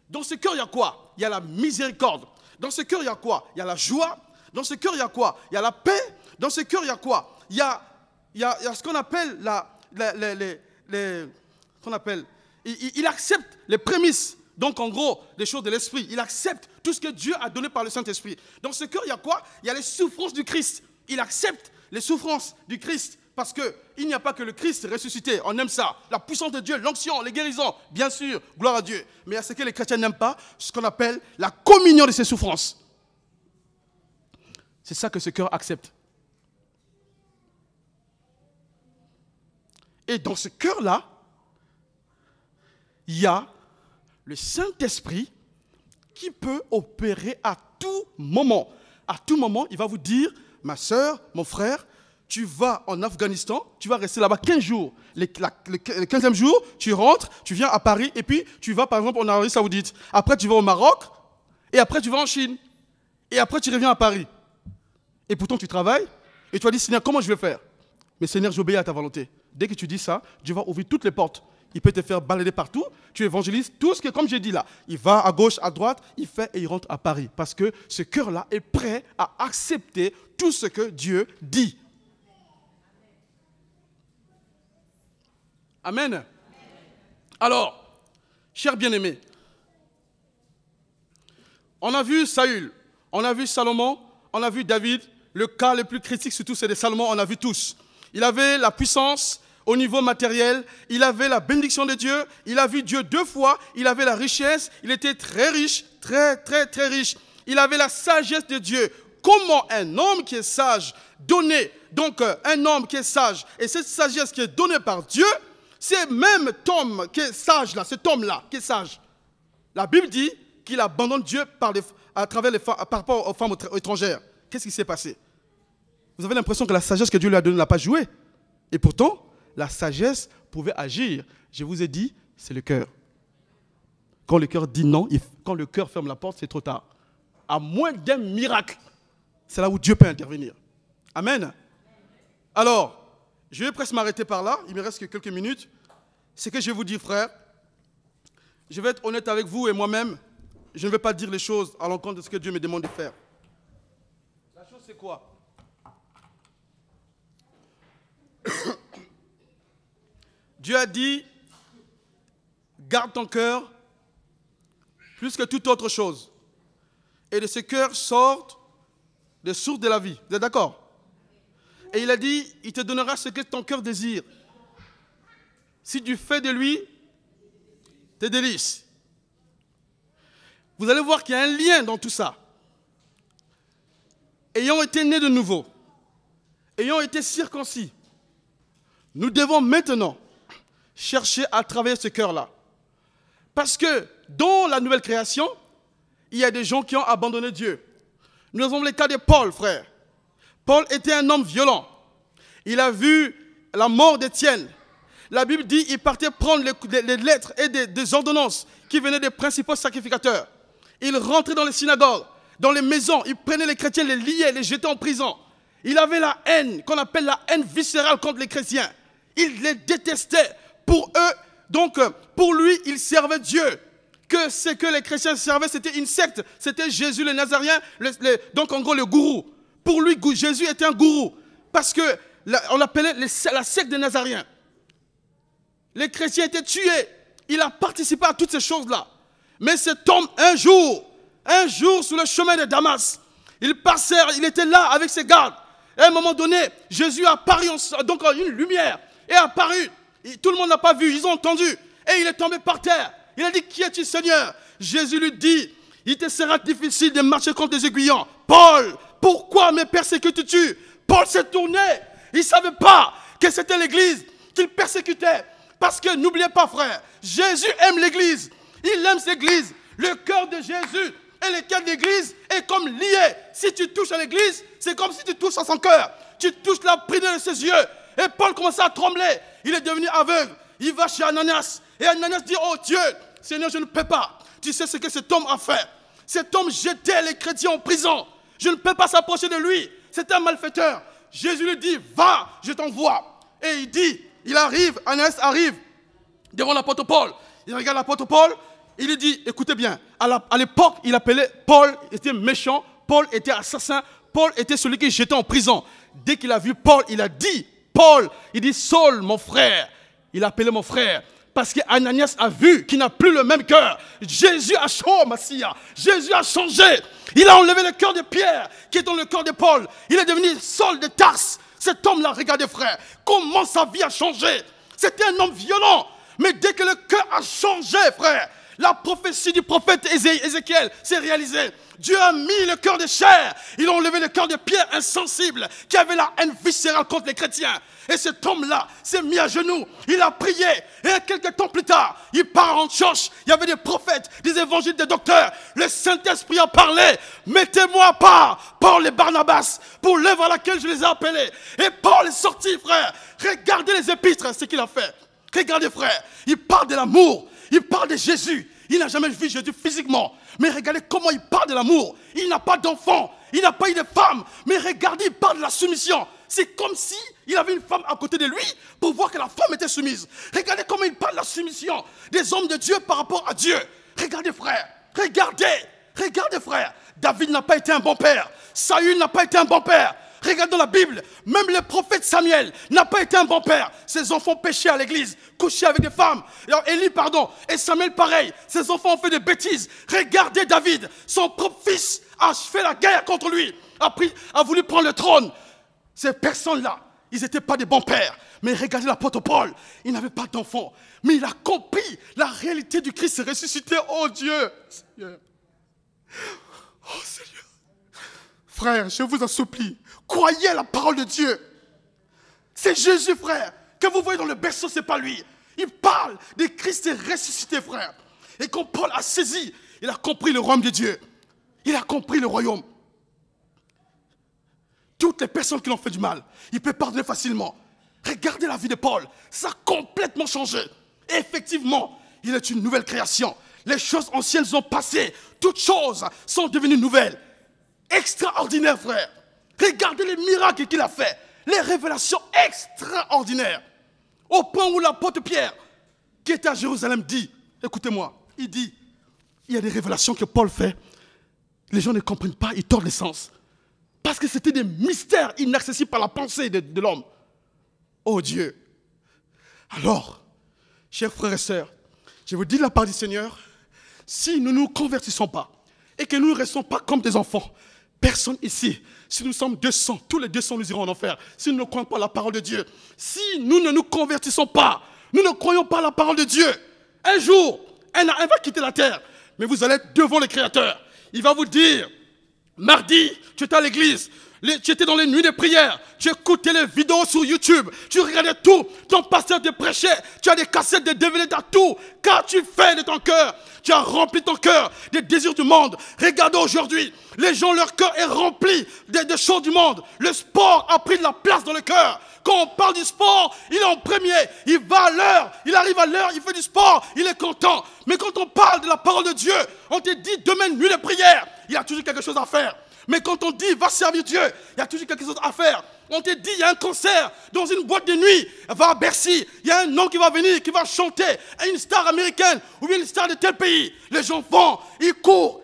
Dans ce cœur, il y a quoi? Il y a la miséricorde. Dans ce cœur, il y a quoi? Il y a la joie. Dans ce cœur, il y a quoi? Il y a la paix. Dans ce cœur, il y a quoi? Il y a ce qu'on appelle il accepte les prémices. Donc, en gros, les choses de l'esprit. Il accepte tout ce que Dieu a donné par le Saint-Esprit. Dans ce cœur, il y a quoi? Il y a les souffrances du Christ. Il accepte les souffrances du Christ. Parce qu'il n'y a pas que le Christ ressuscité. On aime ça. La puissance de Dieu, l'onction, les guérisons. Bien sûr, gloire à Dieu. Mais il y a ce que les chrétiens n'aiment pas, ce qu'on appelle la communion de ces souffrances. C'est ça que ce cœur accepte. Et dans ce cœur-là, il y a le Saint-Esprit qui peut opérer à tout moment. À tout moment, il va vous dire, ma soeur, mon frère, tu vas en Afghanistan, tu vas rester là-bas 15 jours. Le 15e jour, tu rentres, tu viens à Paris, et puis tu vas par exemple en Arabie Saoudite. Après, tu vas au Maroc, et après, tu vas en Chine. Et après, tu reviens à Paris. Et pourtant, tu travailles, et tu vas dire, Seigneur, comment je vais faire? Mais Seigneur, j'obéis à ta volonté. Dès que tu dis ça, Dieu va ouvrir toutes les portes. Il peut te faire balader partout, tu évangélises, tout ce que, comme j'ai dit là, il va à gauche, à droite, il fait et il rentre à Paris. Parce que ce cœur-là est prêt à accepter tout ce que Dieu dit. Amen. Alors, chers bien-aimés, on a vu Saül, on a vu Salomon, on a vu David. Le cas le plus critique, surtout, c'est de Salomon, on a vu tous. Il avait la puissance au niveau matériel, il avait la bénédiction de Dieu, il a vu Dieu 2 fois, il avait la richesse, il était très riche, très riche. Il avait la sagesse de Dieu. Comment un homme qui est sage, donc un homme qui est sage, et cette sagesse qui est donnée par Dieu, c'est même cet homme qui est sage là, cet homme-là qui est sage. La Bible dit qu'il abandonne Dieu par rapport aux femmes étrangères. Qu'est-ce qui s'est passé? Vous avez l'impression que la sagesse que Dieu lui a donnée n'a pas joué. Et pourtant, la sagesse pouvait agir. Je vous ai dit, c'est le cœur. Quand le cœur dit non, quand le cœur ferme la porte, c'est trop tard. À moins d'un miracle, c'est là où Dieu peut intervenir. Amen. Alors, je vais presque m'arrêter par là. Il me reste que quelques minutes. Ce que je vais vous dire, frère, je vais être honnête avec vous et moi-même. Je ne vais pas dire les choses à l'encontre de ce que Dieu me demande de faire. La chose, c'est quoi? Dieu a dit, garde ton cœur plus que toute autre chose. Et de ce cœur sortent des sources de la vie. Vous êtes d'accord? Et il a dit, il te donnera ce que ton cœur désire. Si tu fais de lui tes délices. Vous allez voir qu'il y a un lien dans tout ça. Ayant été nés de nouveau, ayant été circoncis, nous devons maintenant chercher à travailler ce cœur-là. Parce que dans la nouvelle création, il y a des gens qui ont abandonné Dieu. Nous avons le cas de Paul, frère. Paul était un homme violent. Il a vu la mort d'Étienne. La Bible dit qu'il partait prendre les lettres et des ordonnances qui venaient des principaux sacrificateurs. Il rentrait dans les synagogues, dans les maisons. Il prenait les chrétiens, les liait, les jetait en prison. Il avait la haine, qu'on appelle la haine viscérale contre les chrétiens. Il les détestait. Pour eux, donc pour lui, il servait Dieu. Que ce que les chrétiens servaient, c'était une secte. C'était Jésus le Nazaréen, donc en gros le gourou. Pour lui, Jésus était un gourou. Parce qu'on l'appelait la secte des Nazaréens. Les chrétiens étaient tués. Il a participé à toutes ces choses-là. Mais cet homme, un jour, sur le chemin de Damas, il passait, il était là avec ses gardes. Et à un moment donné, Jésus a apparu, donc une lumière est apparue. Tout le monde n'a pas vu, ils ont entendu. Et il est tombé par terre. Il a dit, qui es-tu, Seigneur? Jésus lui dit, il te sera difficile de marcher contre les aiguillons. Paul, pourquoi me persécutes-tu? Paul s'est tourné. Il ne savait pas que c'était l'église qu'il persécutait. Parce que n'oubliez pas, frère, Jésus aime l'église. Il aime l'église. Le cœur de Jésus et le cœur de l'église est comme lié. Si tu touches à l'église, c'est comme si tu touches à son cœur. Tu touches la prière de ses yeux. Et Paul commençait à trembler. Il est devenu aveugle. Il va chez Ananias. Et Ananias dit, oh Dieu, Seigneur, je ne peux pas. Tu sais ce que cet homme a fait. Cet homme jetait les chrétiens en prison. Je ne peux pas s'approcher de lui. C'est un malfaiteur. Jésus lui dit, va, je t'envoie. Et il dit, il arrive, Ananias arrive devant l'apôtre Paul. Il regarde l'apôtre Paul. Il lui dit, écoutez bien, à l'époque, il appelait Paul, était méchant. Paul était assassin. Paul était celui qui jetait en prison. Dès qu'il a vu Paul, il a dit, Paul, il dit, Saul, mon frère. Il a appelé mon frère. Parce qu'Ananias a vu qu'il n'a plus le même cœur. Jésus a changé. Jésus a changé. Il a enlevé le cœur de Pierre, qui est dans le cœur de Paul. Il est devenu Saul de Tarse. Cet homme-là, regardez frère, comment sa vie a changé. C'était un homme violent. Mais dès que le cœur a changé, frère, la prophétie du prophète Ézéchiel s'est réalisée. Dieu a mis le cœur de chair. Il a enlevé le cœur de Pierre insensible, qui avait la haine viscérale contre les chrétiens. Et cet homme-là s'est mis à genoux. Il a prié. Et quelques temps plus tard, il part en Antioche. Il y avait des prophètes, des évangiles, des docteurs. Le Saint-Esprit a parlé. Mettez-moi à part Paul et Barnabas pour l'œuvre à laquelle je les ai appelés. Et Paul est sorti, frère. Regardez les épîtres, ce qu'il a fait. Regardez, frère. Il parle de l'amour. Il parle de Jésus. Il n'a jamais vu Jésus physiquement. Mais regardez comment il parle de l'amour. Il n'a pas d'enfant. Il n'a pas eu de femme. Mais regardez, il parle de la soumission. C'est comme si il avait une femme à côté de lui pour voir que la femme était soumise. Regardez comment il parle de la soumission des hommes de Dieu par rapport à Dieu. Regardez, frère. Regardez, frère. David n'a pas été un bon père. Saül n'a pas été un bon père. Regardez dans la Bible, même le prophète Samuel n'a pas été un bon père. Ses enfants péchaient à l'église, couchaient avec des femmes. Élie, et Samuel, pareil. Ses enfants ont fait des bêtises. Regardez David, son propre fils a fait la guerre contre lui, a voulu prendre le trône. Ces personnes-là, ils n'étaient pas des bons pères. Mais regardez l'apôtre Paul, il n'avait pas d'enfant. Mais il a compris la réalité du Christ ressuscité. Oh Dieu, Seigneur. Oh Seigneur. Frère, je vous en supplie, croyez à la parole de Dieu. C'est Jésus, frère, que vous voyez dans le berceau, ce n'est pas lui. Il parle de Christ ressuscité, frère. Et quand Paul a saisi, il a compris le royaume de Dieu. Il a compris le royaume. Toutes les personnes qui l'ont fait du mal, il peut pardonner facilement. Regardez la vie de Paul, ça a complètement changé. Et effectivement, il est une nouvelle création. Les choses anciennes ont passé, toutes choses sont devenues nouvelles. Extraordinaire, frère. Regardez les miracles qu'il a fait, les révélations extraordinaires. Au point où l'apôtre Pierre, qui était à Jérusalem, dit, écoutez-moi, il dit, il y a des révélations que Paul fait, les gens ne comprennent pas, ils tordent les sens. Parce que c'était des mystères inaccessibles par la pensée de l'homme. Oh Dieu. Alors, chers frères et sœurs, je vous dis de la part du Seigneur, si nous ne nous convertissons pas et que nous ne restons pas comme des enfants, personne ici, si nous sommes 200, tous les 200 nous irons en enfer, si nous ne croyons pas à la parole de Dieu, si nous ne nous convertissons pas, nous ne croyons pas à la parole de Dieu, un jour, elle va quitter la terre, mais vous allez être devant le Créateur. Il va vous dire, mardi, tu es à l'église. Tu étais dans les nuits de prière, tu écoutais les vidéos sur YouTube, tu regardais tout, ton pasteur te prêchait, tu as des cassettes, des DVD, tu as tout. Qu'as-tu fait de ton cœur? Tu as rempli ton cœur des désirs du monde. Regardez aujourd'hui, les gens, leur cœur est rempli des choses du monde. Le sport a pris de la place dans le cœur. Quand on parle du sport, il est en premier, il va à l'heure, il arrive à l'heure, il fait du sport, il est content. Mais quand on parle de la parole de Dieu, on te dit demain nuit de prière, il y a toujours quelque chose à faire. Mais quand on dit va servir Dieu, il y a toujours quelque chose à faire. On te dit il y a un concert dans une boîte de nuit, va à Bercy, il y a un homme qui va venir, qui va chanter, une star américaine ou bien une star de tel pays. Les gens vont, ils courent,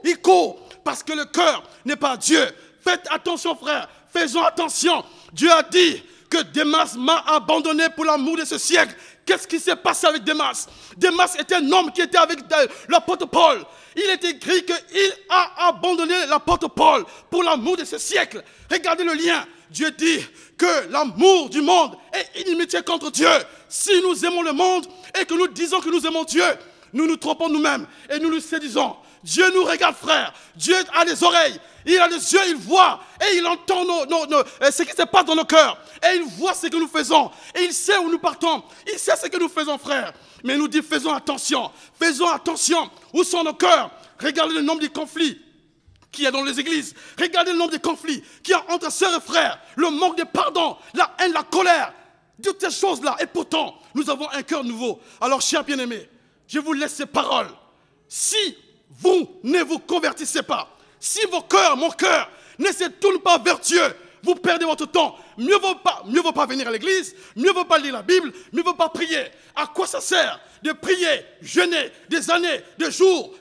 parce que le cœur n'est pas Dieu. Faites attention frère, faisons attention. Dieu a dit que Démas m'a abandonné pour l'amour de ce siècle. Qu'est-ce qui s'est passé avec Démas? Démas était un homme qui était avec l'apôtre Paul. Il est écrit qu'il a abandonné l'apôtre Paul pour l'amour de ce siècle. Regardez le lien. Dieu dit que l'amour du monde est inimitié contre Dieu. Si nous aimons le monde et que nous disons que nous aimons Dieu, nous nous trompons nous-mêmes et nous nous séduisons. Dieu nous regarde, frère. Dieu a des oreilles, il a des yeux, il voit et il entend ce qui se passe dans nos cœurs. Et il voit ce que nous faisons. Et il sait où nous partons. Il sait ce que nous faisons, frère. Mais il nous dit, faisons attention. Faisons attention. Où sont nos cœurs? Regardez le nombre de conflits qu'il y a dans les églises. Regardez le nombre de conflits qu'il y a entre sœurs et frères. Le manque de pardon, la haine, la colère. Toutes ces choses-là. Et pourtant, nous avons un cœur nouveau. Alors, chers bien-aimés, je vous laisse ces paroles. Si vous ne vous convertissez pas, si vos cœurs, mon cœur, ne se tournent pas vers Dieu, vous perdez votre temps. Mieux vaut pas venir à l'église, mieux vaut pas lire la Bible, mieux vaut pas prier. À quoi ça sert de prier, jeûner des années, des jours,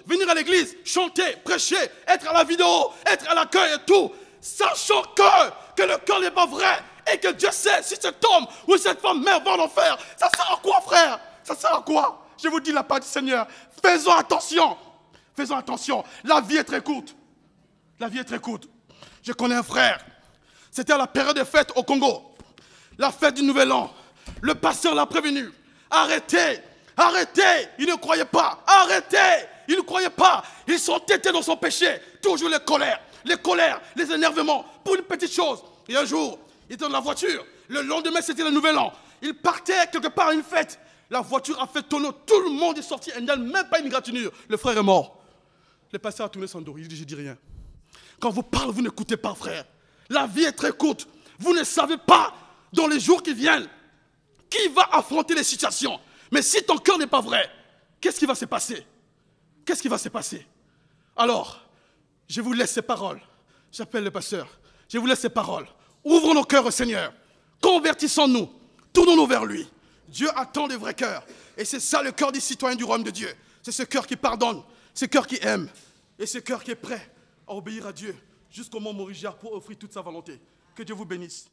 venir à l'église, chanter, prêcher, être à la vidéo, être à l'accueil et tout, sachant que le cœur n'est pas vrai et que Dieu sait si cet homme ou cette femme meurt va en enfer. Ça sert à quoi, frère? Ça sert à quoi? Je vous dis la part du Seigneur. Faisons attention. Faisons attention. La vie est très courte. La vie est très courte. Je connais un frère. C'était à la période des fêtes au Congo. La fête du Nouvel An. Le pasteur l'a prévenu. Arrêtez. Arrêtez. Il ne croyait pas. Arrêtez. Il ne croyait pas. Ils sont têtés dans son péché. Toujours les colères, les énervements. Pour une petite chose. Et un jour, il était dans la voiture. Le lendemain, c'était le Nouvel An. Il partait quelque part à une fête. La voiture a fait tonneau. Tout le monde est sorti. Il n'y a même pas une gratinure. Le frère est mort. Le pasteur a tourné son dos. Il dit, je dis rien. Quand vous parlez, vous n'écoutez pas, frère. La vie est très courte. Vous ne savez pas, dans les jours qui viennent, qui va affronter les situations. Mais si ton cœur n'est pas vrai, qu'est-ce qui va se passer? Qu'est-ce qui va se passer? Alors, je vous laisse ces paroles. J'appelle le pasteur. Je vous laisse ces paroles. Ouvrons nos cœurs au Seigneur. Convertissons-nous. Tournons-nous vers lui. Dieu attend des vrais cœurs. Et c'est ça le cœur des citoyens du royaume de Dieu. C'est ce cœur qui pardonne, ce cœur qui aime, et ce cœur qui est prêt à obéir à Dieu jusqu'au moment morigiard pour offrir toute sa volonté. Que Dieu vous bénisse.